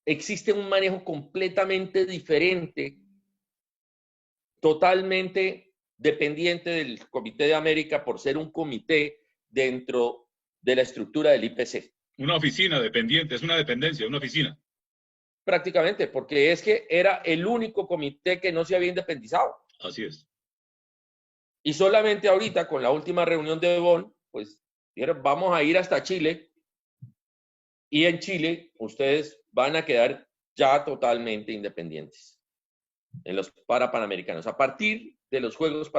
Existe un manejo completamente diferente, totalmente dependiente del Comité de América por ser un comité dentro de la estructura del IPC. Una oficina dependiente, es una dependencia, una oficina. Prácticamente, porque es que era el único comité que no se había independizado. Así es. Y solamente ahorita, con la última reunión de Bonn, pues dijeron, vamos a ir hasta Chile. Y en Chile, ustedes van a quedar ya totalmente independientes en los Panamericanos, a partir de los Juegos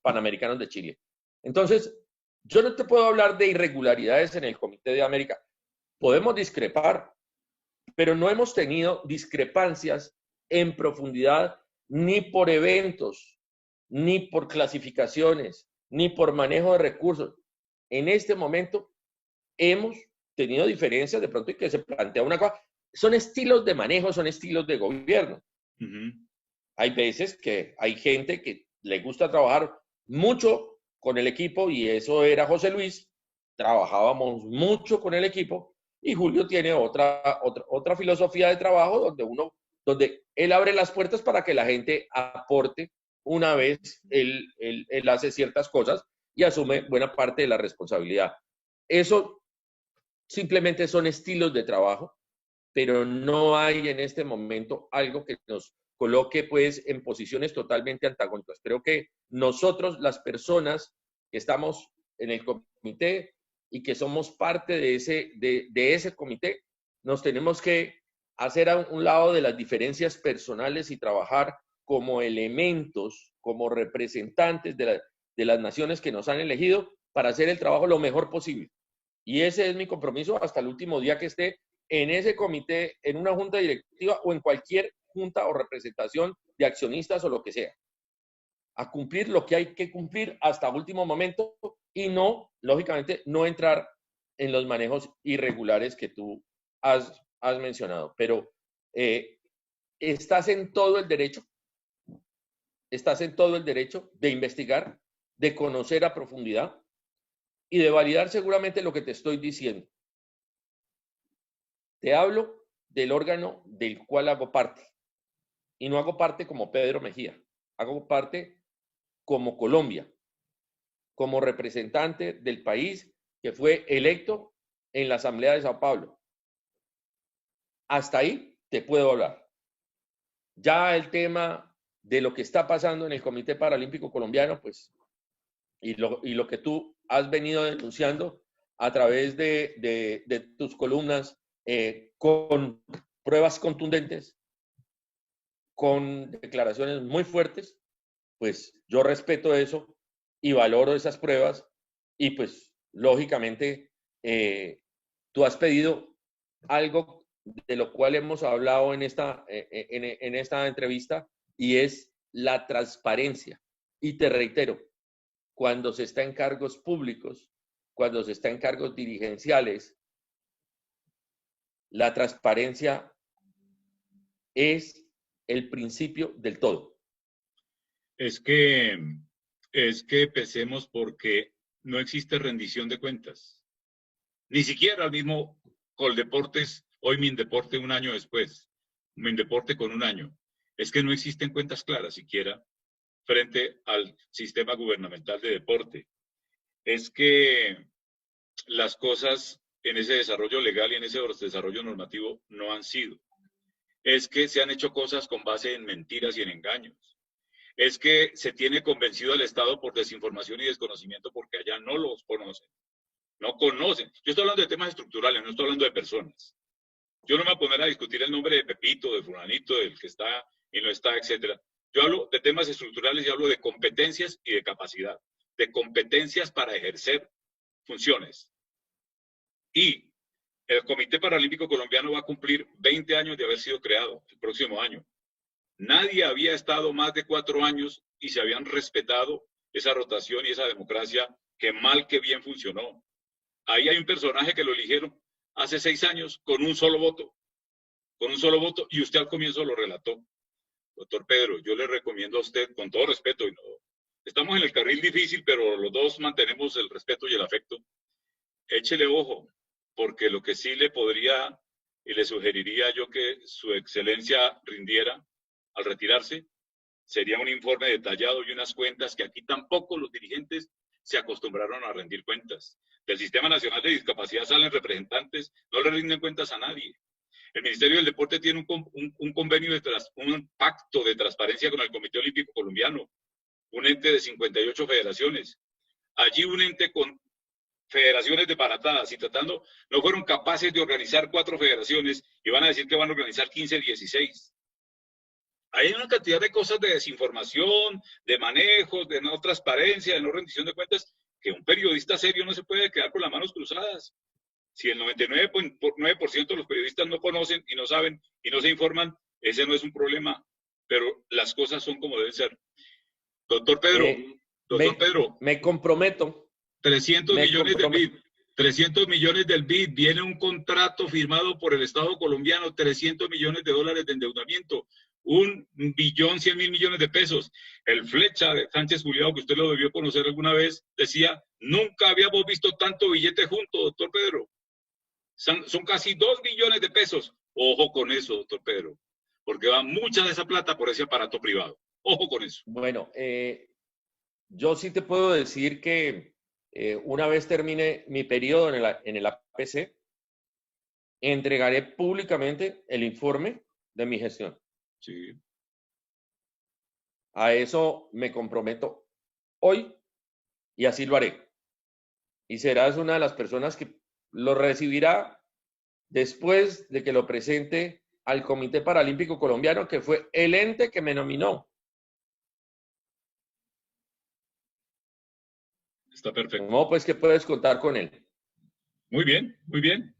Panamericanos de Chile. Entonces, yo no te puedo hablar de irregularidades en el Comité de América. Podemos discrepar, pero no hemos tenido discrepancias en profundidad ni por eventos, ni por clasificaciones, ni por manejo de recursos. En este momento hemos tenido diferencias de pronto y que se plantea una cosa. Son estilos de manejo, son estilos de gobierno. Hay veces que hay gente que le gusta trabajar mucho con el equipo y eso era José Luis. Trabajábamos mucho con el equipo y Julio tiene otra filosofía de trabajo donde él abre las puertas para que la gente aporte una vez él hace ciertas cosas y asume buena parte de la responsabilidad. Eso simplemente son estilos de trabajo, pero no hay en este momento algo que nos coloque pues en posiciones totalmente antagónicas. Creo que nosotros, las personas que estamos en el comité y que somos parte de ese comité, nos tenemos que hacer a un lado de las diferencias personales y trabajar como elementos, como representantes de las naciones que nos han elegido para hacer el trabajo lo mejor posible. Y ese es mi compromiso hasta el último día que esté en ese comité, en una junta directiva o en cualquier junta o representación de accionistas o lo que sea. A cumplir lo que hay que cumplir hasta último momento y no, lógicamente, no entrar en los manejos irregulares que tú has mencionado. Pero estás en todo el derecho de investigar, de conocer a profundidad y de validar seguramente lo que te estoy diciendo. Te hablo del órgano del cual hago parte. Y no hago parte como Pedro Mejía. Hago parte como Colombia, como representante del país que fue electo en la Asamblea de Sao Paulo. Hasta ahí te puedo hablar. Ya el tema de lo que está pasando en el Comité Paralímpico Colombiano, pues, y lo que tú has venido denunciando a través de tus columnas, con pruebas contundentes, con declaraciones muy fuertes, pues yo respeto eso y valoro esas pruebas y pues lógicamente tú has pedido algo de lo cual hemos hablado en esta entrevista y es la transparencia. Y te reitero, cuando se está en cargos públicos, cuando se está en cargos dirigenciales, la transparencia es el principio del todo. Es que pensemos porque no existe rendición de cuentas. Ni siquiera el mismo Coldeportes, hoy Mindeporte un año después, Mindeporte con un año. Es que no existen cuentas claras siquiera frente al sistema gubernamental de deporte. Es que las cosas en ese desarrollo legal y en ese desarrollo normativo no han sido. Es que se han hecho cosas con base en mentiras y en engaños. Es que se tiene convencido al Estado por desinformación y desconocimiento porque allá no los conocen. No conocen. Yo estoy hablando de temas estructurales, no estoy hablando de personas. Yo no me voy a poner a discutir el nombre de Pepito, de Fulanito, del que está y no está, etcétera. Yo hablo de temas estructurales y hablo de competencias y de capacidad. De competencias para ejercer funciones. Y el Comité Paralímpico Colombiano va a cumplir 20 años de haber sido creado el próximo año. Nadie había estado más de 4 años y se habían respetado esa rotación y esa democracia que mal que bien funcionó. Ahí hay un personaje que lo eligieron hace 6 años con un solo voto, y usted al comienzo lo relató. Doctor Pedro, yo le recomiendo a usted, con todo respeto, y no, estamos en el carril difícil, pero los dos mantenemos el respeto y el afecto. Échele ojo, porque lo que sí le podría y le sugeriría yo que su excelencia rindiera al retirarse sería un informe detallado y unas cuentas que aquí tampoco los dirigentes se acostumbraron a rendir cuentas. Del Sistema Nacional de Discapacidad salen representantes, no le rinden cuentas a nadie. El Ministerio del Deporte tiene un convenio, un pacto de transparencia con el Comité Olímpico Colombiano, un ente de 58 federaciones. Allí un ente con federaciones desbaratadas y tratando, no fueron capaces de organizar 4 federaciones y van a decir que van a organizar 15, 16. Hay una cantidad de cosas de desinformación, de manejos, de no transparencia, de no rendición de cuentas, que un periodista serio no se puede quedar con las manos cruzadas. Si el 99.9% de los periodistas no conocen y no saben y no se informan, ese no es un problema, pero las cosas son como deben ser. Doctor Pedro, me comprometo. 300 millones del BID. 300 millones del BID. Viene un contrato firmado por el Estado colombiano, $300 millones de endeudamiento. 1.100.000.000.000 de pesos. El Flecha de Sánchez Juliado, que usted lo debió conocer alguna vez, decía, nunca habíamos visto tanto billete junto, doctor Pedro. Son casi 2 billones de pesos. Ojo con eso, doctor Pedro, porque va mucha de esa plata por ese aparato privado. Ojo con eso. Bueno, yo sí te puedo decir que una vez termine mi periodo en el APC, entregaré públicamente el informe de mi gestión. Sí. A eso me comprometo hoy y así lo haré. Y serás una de las personas que lo recibirá después de que lo presente al Comité Paralímpico Colombiano, que fue el ente que me nominó. Está perfecto. No, pues que puedes contar con él. Muy bien, muy bien.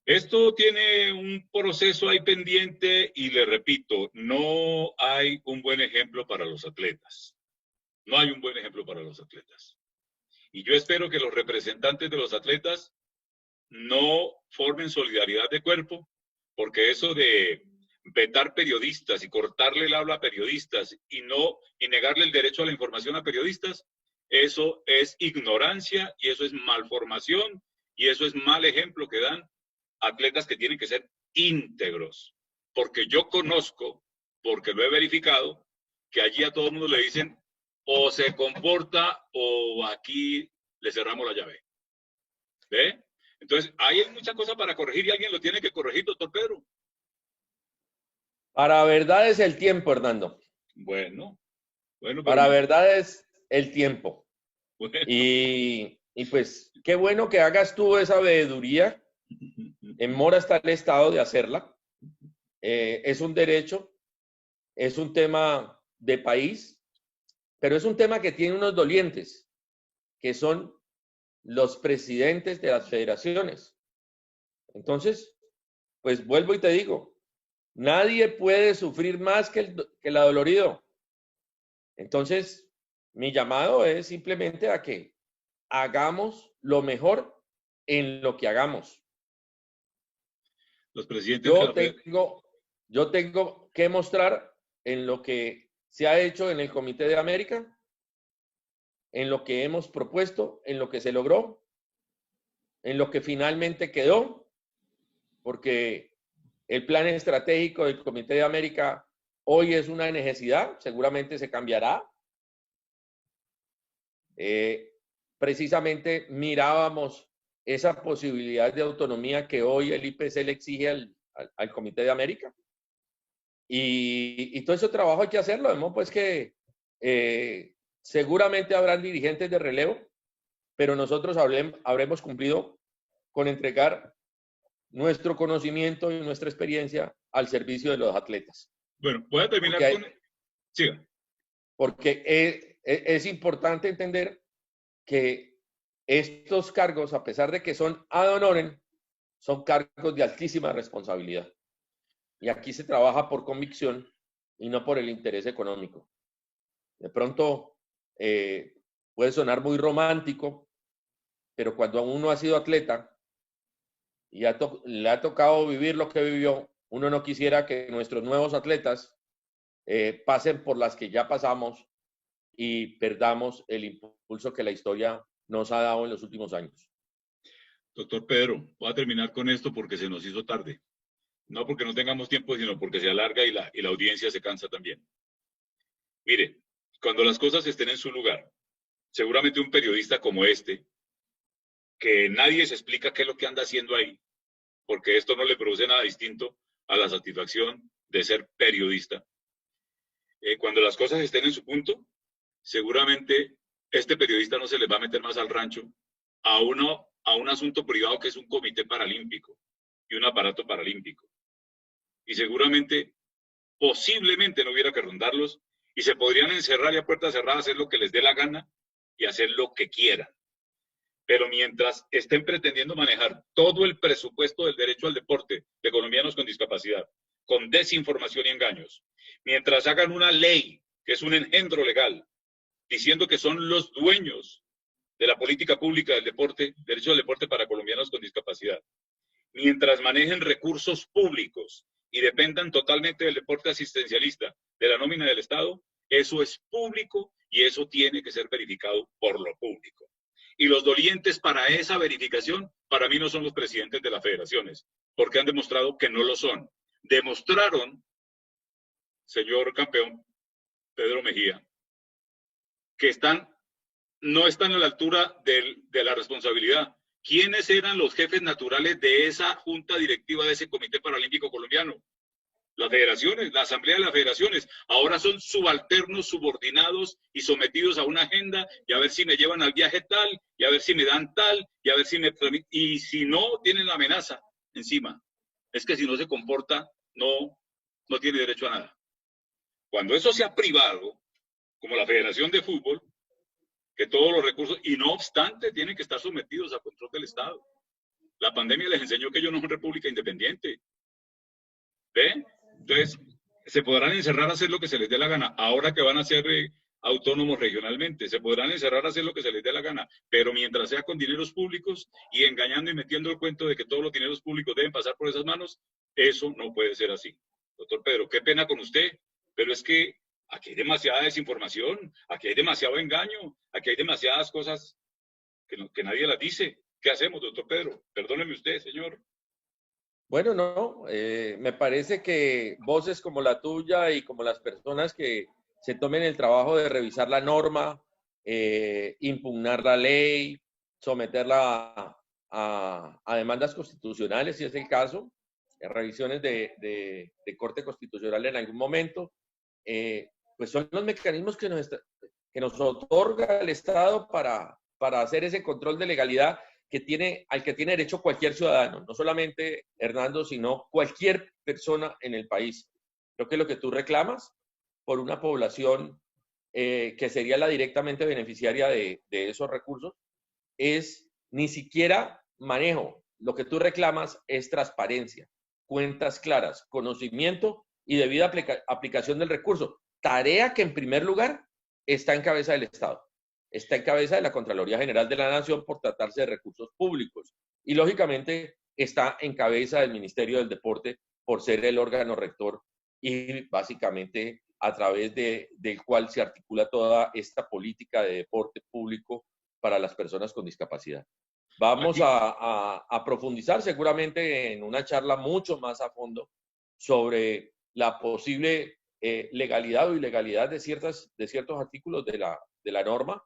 Esto tiene un proceso ahí pendiente y le repito, no hay un buen ejemplo para los atletas. No hay un buen ejemplo para los atletas. Y yo espero que los representantes de los atletas no formen solidaridad de cuerpo, porque eso de vetar periodistas y cortarle el habla a periodistas y negarle el derecho a la información a periodistas, eso es ignorancia y eso es malformación y eso es mal ejemplo que dan atletas que tienen que ser íntegros, porque yo conozco, porque lo he verificado, que allí a todo el mundo le dicen o se comporta o aquí le cerramos la llave. ¿Ve? Entonces, ahí hay mucha cosa para corregir y alguien lo tiene que corregir, doctor Pedro. Para verdad es el tiempo, Hernando. Bueno. Para verdad es el tiempo. Bueno. Y pues, qué bueno que hagas tú esa veeduría. En mora está el Estado de hacerla. Es un derecho, es un tema de país, pero es un tema que tiene unos dolientes, que son los presidentes de las federaciones. Entonces, pues vuelvo y te digo, nadie puede sufrir más que el adolorido. Entonces, mi llamado es simplemente a que hagamos lo mejor en lo que hagamos. Los presidentes yo tengo que mostrar en lo que se ha hecho en el Comité de América, en lo que hemos propuesto, en lo que se logró, en lo que finalmente quedó, porque el plan estratégico del Comité de América hoy es una necesidad, seguramente se cambiará. Precisamente mirábamos esa posibilidad de autonomía que hoy el IPC le exige al Comité de América. Y todo ese trabajo hay que hacerlo. Vemos pues que seguramente habrán dirigentes de relevo, pero nosotros habremos cumplido con entregar nuestro conocimiento y nuestra experiencia al servicio de los atletas. Bueno, voy a terminar Siga. Porque es importante entender que estos cargos, a pesar de que son ad honorem, son cargos de altísima responsabilidad. Y aquí se trabaja por convicción y no por el interés económico. De pronto puede sonar muy romántico, pero cuando uno ha sido atleta y le ha tocado vivir lo que vivió, uno no quisiera que nuestros nuevos atletas pasen por las que ya pasamos y perdamos el impulso que la historia nos ha dado en los últimos años. Doctor Pedro, voy a terminar con esto porque se nos hizo tarde. No porque no tengamos tiempo, sino porque se alarga y la audiencia se cansa también. Mire, cuando las cosas estén en su lugar, seguramente un periodista como este, que nadie se explica qué es lo que anda haciendo ahí, porque esto no le produce nada distinto a la satisfacción de ser periodista. Cuando las cosas estén en su punto, seguramente este periodista no se les va a meter más al rancho a un asunto privado que es un comité paralímpico y un aparato paralímpico. Y seguramente, posiblemente no hubiera que rondarlos y se podrían encerrar y a puertas cerradas hacer lo que les dé la gana y hacer lo que quieran. Pero mientras estén pretendiendo manejar todo el presupuesto del derecho al deporte de colombianos con discapacidad, con desinformación y engaños, mientras hagan una ley que es un engendro legal, diciendo que son los dueños de la política pública del deporte, derecho al deporte para colombianos con discapacidad, mientras manejen recursos públicos y dependan totalmente del deporte asistencialista, de la nómina del Estado, eso es público y eso tiene que ser verificado por lo público. Y los dolientes para esa verificación, para mí no son los presidentes de las federaciones, porque han demostrado que no lo son. Demostraron, señor campeón Pedro Mejía, que no están a la altura de la responsabilidad. ¿Quiénes eran los jefes naturales de esa junta directiva de ese Comité Paralímpico Colombiano? Las federaciones, la asamblea de las federaciones. Ahora son subalternos, subordinados y sometidos a una agenda, y a ver si me llevan al viaje tal, y a ver si me dan tal, y a ver si me... Y si no, tienen la amenaza encima. Es que si no se comporta, no tiene derecho a nada. Cuando eso sea privado, como la Federación de Fútbol, que todos los recursos, y no obstante, tienen que estar sometidos al control del Estado. La pandemia les enseñó que ellos no son república independiente. ¿Ve? Entonces, se podrán encerrar a hacer lo que se les dé la gana. Ahora que van a ser autónomos regionalmente, se podrán encerrar a hacer lo que se les dé la gana. Pero mientras sea con dineros públicos y engañando y metiendo el cuento de que todos los dineros públicos deben pasar por esas manos, eso no puede ser así. Doctor Pedro, qué pena con usted, pero es que aquí hay demasiada desinformación, aquí hay demasiado engaño, aquí hay demasiadas cosas que nadie las dice. ¿Qué hacemos, doctor Pedro? Perdóneme usted, señor. Bueno, no, me parece que voces como la tuya y como las personas que se tomen el trabajo de revisar la norma, impugnar la ley, someterla a demandas constitucionales, si es el caso, revisiones de corte constitucional en algún momento, pues son los mecanismos que nos otorga el Estado para hacer ese control de legalidad al que tiene derecho cualquier ciudadano, no solamente Hernando, sino cualquier persona en el país. Creo que lo que tú reclamas por una población que sería la directamente beneficiaria de esos recursos es ni siquiera manejo. Lo que tú reclamas es transparencia, cuentas claras, conocimiento y debida aplicación del recurso. Tarea que en primer lugar está en cabeza del Estado. Está en cabeza de la Contraloría General de la Nación por tratarse de recursos públicos. Y lógicamente está en cabeza del Ministerio del Deporte por ser el órgano rector y básicamente a través del cual se articula toda esta política de deporte público para las personas con discapacidad. Vamos a profundizar seguramente en una charla mucho más a fondo sobre la posible legalidad o ilegalidad de ciertos artículos de la norma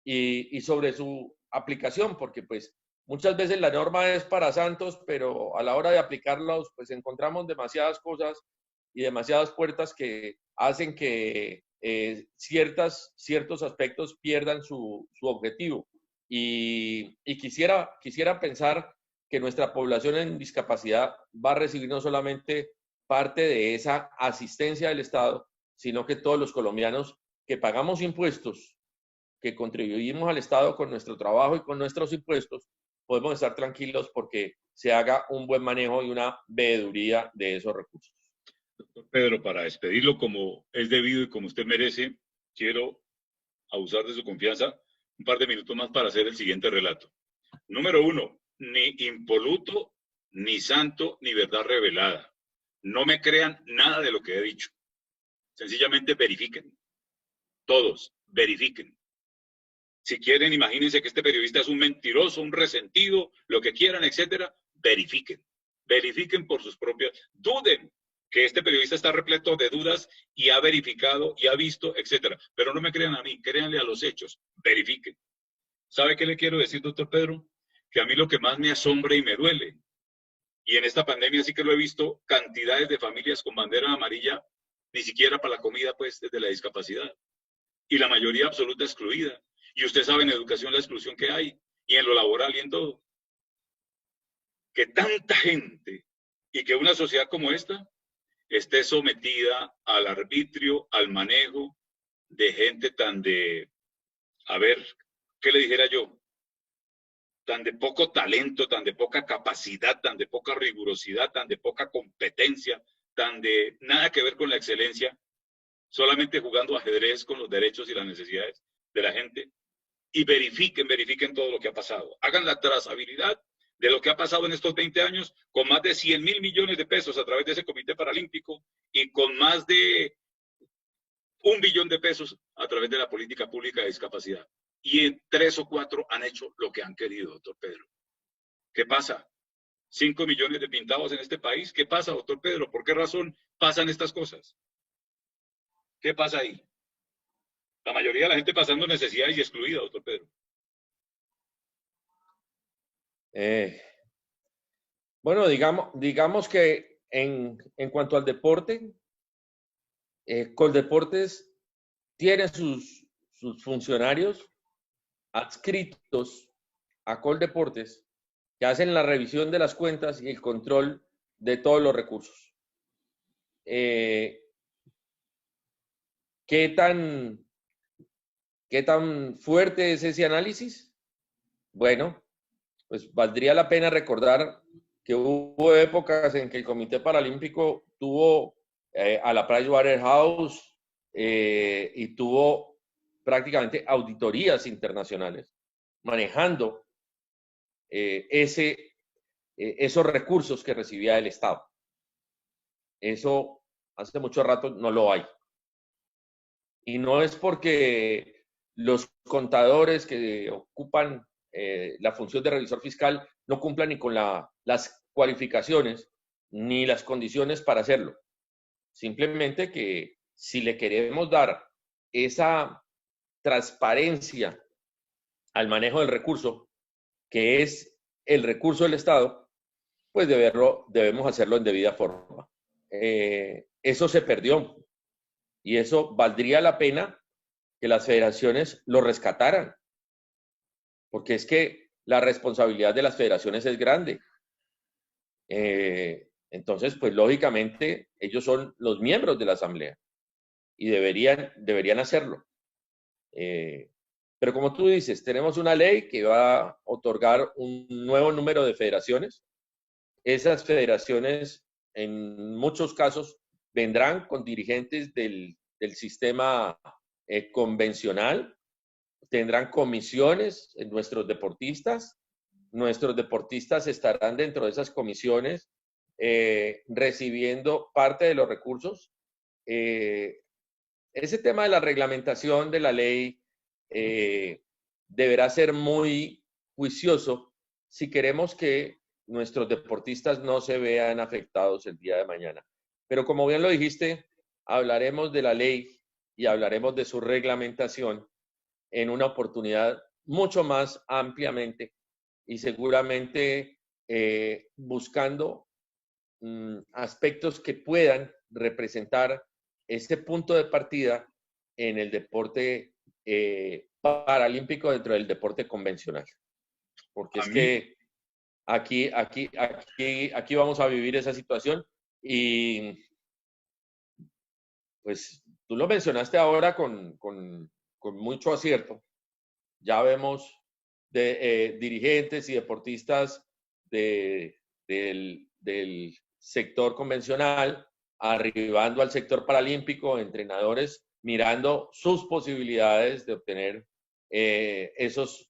y sobre su aplicación, porque pues muchas veces la norma es para santos, pero a la hora de aplicarlos pues encontramos demasiadas cosas y demasiadas puertas que hacen que ciertos aspectos pierdan su objetivo. Y quisiera pensar que nuestra población en discapacidad va a recibir no solamente parte de esa asistencia del Estado, sino que todos los colombianos que pagamos impuestos, que contribuimos al Estado con nuestro trabajo y con nuestros impuestos, podemos estar tranquilos porque se haga un buen manejo y una veeduría de esos recursos. Doctor Pedro, para despedirlo como es debido y como usted merece, quiero abusar de su confianza un par de minutos más para hacer el siguiente relato. Número 1, ni impoluto, ni santo, ni verdad revelada. No me crean nada de lo que he dicho. Sencillamente verifiquen. Todos, verifiquen. Si quieren, imagínense que este periodista es un mentiroso, un resentido, lo que quieran, etcétera. Verifiquen. Verifiquen por sus propias. Duden que este periodista está repleto de dudas y ha verificado y ha visto, etcétera. Pero no me crean a mí, créanle a los hechos. Verifiquen. ¿Sabe qué le quiero decir, doctor Pedro? Que a mí lo que más me asombra y me duele, y en esta pandemia sí que lo he visto, cantidades de familias con bandera amarilla, ni siquiera para la comida, pues, desde la discapacidad. Y la mayoría absoluta excluida. Y usted sabe en educación la exclusión que hay, y en lo laboral y en todo. Que tanta gente, y que una sociedad como esta, esté sometida al arbitrio, al manejo de gente tan de, a ver, ¿qué le dijera yo? Tan de poco talento, tan de poca capacidad, tan de poca rigurosidad, tan de poca competencia, tan de nada que ver con la excelencia, solamente jugando ajedrez con los derechos y las necesidades de la gente. Y verifiquen todo lo que ha pasado. Hagan la trazabilidad de lo que ha pasado en estos 20 años, con más de 100.000 millones de pesos a través de ese Comité Paralímpico y con más de 1 billón de pesos a través de la política pública de discapacidad. Y en 3 o 4 han hecho lo que han querido, doctor Pedro. ¿Qué pasa? 5 millones de pintados en este país. ¿Qué pasa, doctor Pedro? ¿Por qué razón pasan estas cosas? ¿Qué pasa ahí? La mayoría de la gente pasando necesidades y excluida, doctor Pedro. Bueno, digamos que en cuanto al deporte, Coldeportes tiene sus funcionarios adscritos a Coldeportes que hacen la revisión de las cuentas y el control de todos los recursos. ¿Qué tan fuerte es ese análisis? Bueno, pues valdría la pena recordar que hubo épocas en que el Comité Paralímpico tuvo a la Pricewaterhouse y tuvo prácticamente auditorías internacionales manejando esos recursos que recibía el Estado. Eso hace mucho rato no lo hay. Y no es porque los contadores que ocupan la función de revisor fiscal no cumplan ni con las cualificaciones ni las condiciones para hacerlo. Simplemente que si le queremos dar esa transparencia al manejo del recurso, que es el recurso del Estado, pues debemos hacerlo en debida forma. Eso se perdió y eso valdría la pena que las federaciones lo rescataran, porque es que la responsabilidad de las federaciones es grande. Entonces, pues lógicamente ellos son los miembros de la asamblea y deberían hacerlo. Pero como tú dices, tenemos una ley que va a otorgar un nuevo número de federaciones. Esas federaciones, en muchos casos, vendrán con dirigentes del sistema convencional, tendrán comisiones en nuestros deportistas estarán dentro de esas comisiones recibiendo parte de los recursos. Ese tema de la reglamentación de la ley deberá ser muy juicioso si queremos que nuestros deportistas no se vean afectados el día de mañana. Pero como bien lo dijiste, hablaremos de la ley y hablaremos de su reglamentación en una oportunidad mucho más ampliamente y seguramente buscando aspectos que puedan representar ese punto de partida en el deporte paralímpico dentro del deporte convencional. Porque es que aquí vamos a vivir esa situación y pues tú lo mencionaste ahora con mucho acierto. Ya vemos dirigentes y deportistas del sector convencional arribando al sector paralímpico, entrenadores mirando sus posibilidades de obtener esas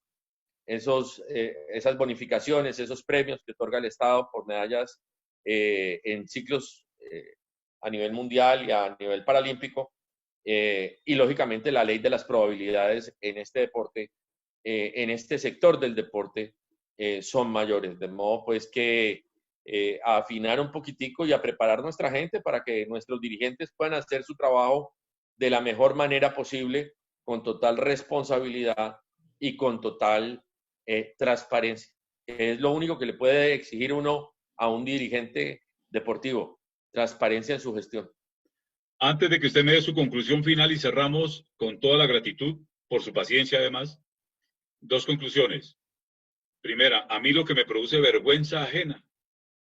bonificaciones, esos premios que otorga el Estado por medallas en ciclos a nivel mundial y a nivel paralímpico. Y lógicamente la ley de las probabilidades en este deporte, en este sector del deporte, son mayores. De modo pues que a afinar un poquitico y a preparar nuestra gente para que nuestros dirigentes puedan hacer su trabajo de la mejor manera posible, con total responsabilidad y con total transparencia. Es lo único que le puede exigir uno a un dirigente deportivo, transparencia en su gestión. Antes de que usted me dé su conclusión final y cerramos con toda la gratitud por su paciencia además, 2 conclusiones. Primera, a mí lo que me produce vergüenza ajena,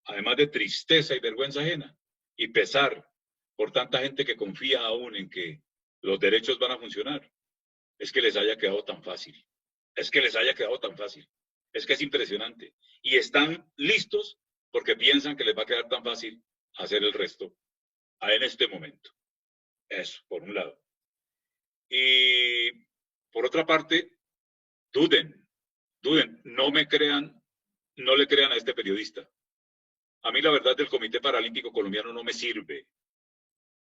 además de tristeza y vergüenza ajena, y pesar por tanta gente que confía aún en que los derechos van a funcionar, es que les haya quedado tan fácil. Es que les haya quedado tan fácil. Es que es impresionante. Y están listos porque piensan que les va a quedar tan fácil hacer el resto en este momento. Eso, por un lado. Y por otra parte, duden, no me crean no le crean a este periodista. A mí la verdad del Comité Paralímpico Colombiano no me sirve.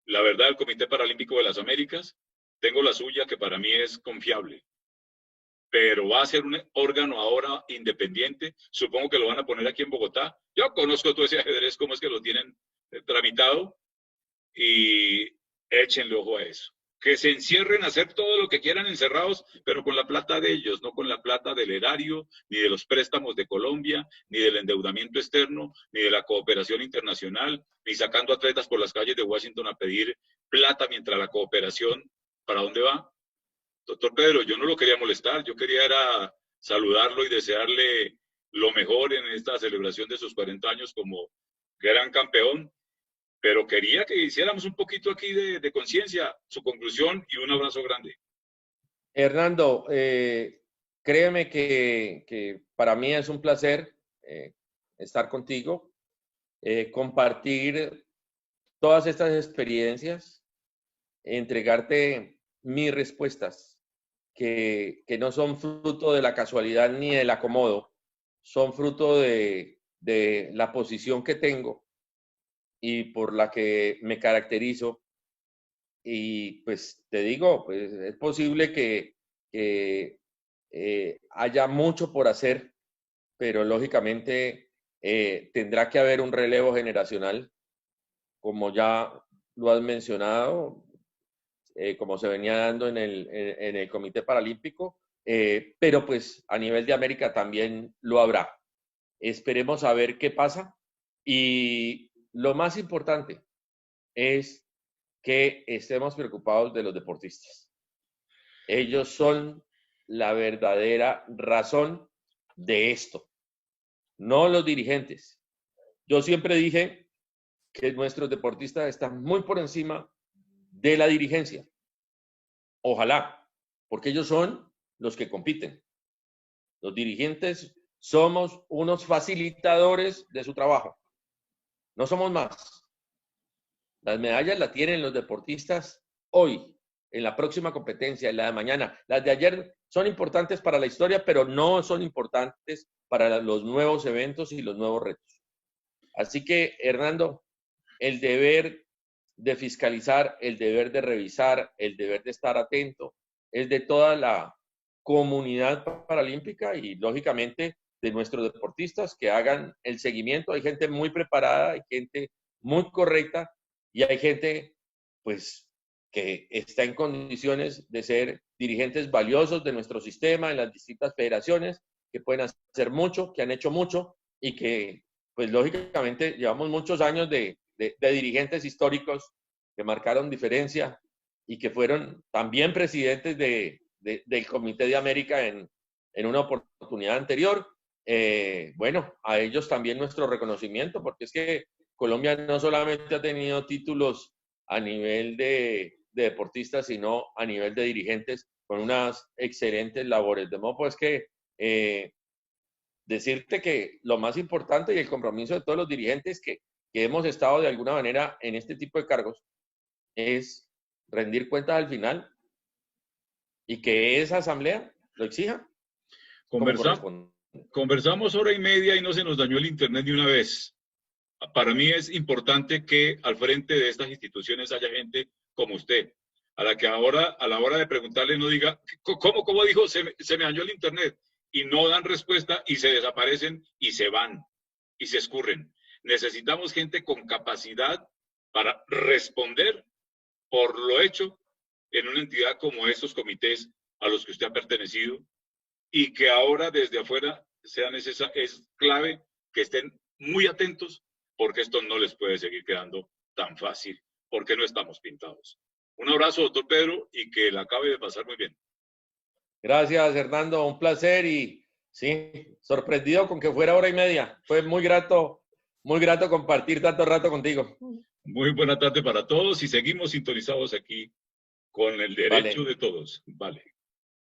La verdad del Comité Paralímpico de las Américas, tengo la suya que para mí es confiable. Pero va a ser un órgano ahora independiente. Supongo que lo van a poner aquí en Bogotá. Yo conozco todo ese ajedrez, cómo es que lo tienen tramitado, y échenle ojo a eso. Que se encierren a hacer todo lo que quieran encerrados, pero con la plata de ellos, no con la plata del erario, ni de los préstamos de Colombia, ni del endeudamiento externo, ni de la cooperación internacional, ni sacando atletas por las calles de Washington a pedir plata mientras la cooperación, ¿para dónde va? Doctor Pedro, yo no lo quería molestar, yo quería era saludarlo y desearle lo mejor en esta celebración de sus 40 años como gran campeón, pero quería que hiciéramos un poquito aquí de conciencia, su conclusión y un abrazo grande. Hernando, créeme que para mí es un placer estar contigo, compartir todas estas experiencias, entregarte mis respuestas, que no son fruto de la casualidad ni del acomodo, son fruto de la posición que tengo y por la que me caracterizo. Y pues te digo, pues es posible que haya mucho por hacer, pero lógicamente tendrá que haber un relevo generacional, como ya lo has mencionado, como se venía dando en el Comité Paralímpico, pero pues a nivel de América también lo habrá. Esperemos a ver qué pasa, y lo más importante es que estemos preocupados de los deportistas. Ellos son la verdadera razón de esto, no los dirigentes. Yo siempre dije que nuestros deportistas están muy por encima de la dirigencia. Ojalá, porque ellos son los que compiten. Los dirigentes somos unos facilitadores de su trabajo. No somos más. Las medallas las tienen los deportistas hoy, en la próxima competencia, en la de mañana. Las de ayer son importantes para la historia, pero no son importantes para los nuevos eventos y los nuevos retos. Así que, Hernando, el deber de fiscalizar, el deber de revisar, el deber de estar atento, es de toda la comunidad paralímpica y, lógicamente, de nuestros deportistas que hagan el seguimiento. Hay gente muy preparada, hay gente muy correcta y hay gente, pues, que está en condiciones de ser dirigentes valiosos de nuestro sistema en las distintas federaciones, que pueden hacer mucho, que han hecho mucho y que, pues, lógicamente, llevamos muchos años de dirigentes históricos que marcaron diferencia y que fueron también presidentes del Comité de América en una oportunidad anterior. Bueno, a ellos también nuestro reconocimiento, porque es que Colombia no solamente ha tenido títulos a nivel de deportistas, sino a nivel de dirigentes con unas excelentes labores. De modo pues que decirte que lo más importante y el compromiso de todos los dirigentes que hemos estado de alguna manera en este tipo de cargos es rendir cuentas al final y que esa asamblea lo exija. Conversamos hora y media y no se nos dañó el internet de una vez. Para mí es importante que al frente de estas instituciones haya gente como usted, a la que ahora, a la hora de preguntarle, no diga, ¿cómo dijo? Se me dañó el internet. Y no dan respuesta y se desaparecen y se van y se escurren. Necesitamos gente con capacidad para responder por lo hecho en una entidad como estos comités a los que usted ha pertenecido, y que ahora desde afuera es clave que estén muy atentos, porque esto no les puede seguir quedando tan fácil, porque no estamos pintados. Un abrazo, doctor Pedro, y que la acabe de pasar muy bien. Gracias, Hernando, un placer, y sí, sorprendido con que fuera hora y media. Fue muy grato compartir tanto rato contigo. Muy buena tarde para todos y seguimos sintonizados aquí con el derecho de todos. Vale.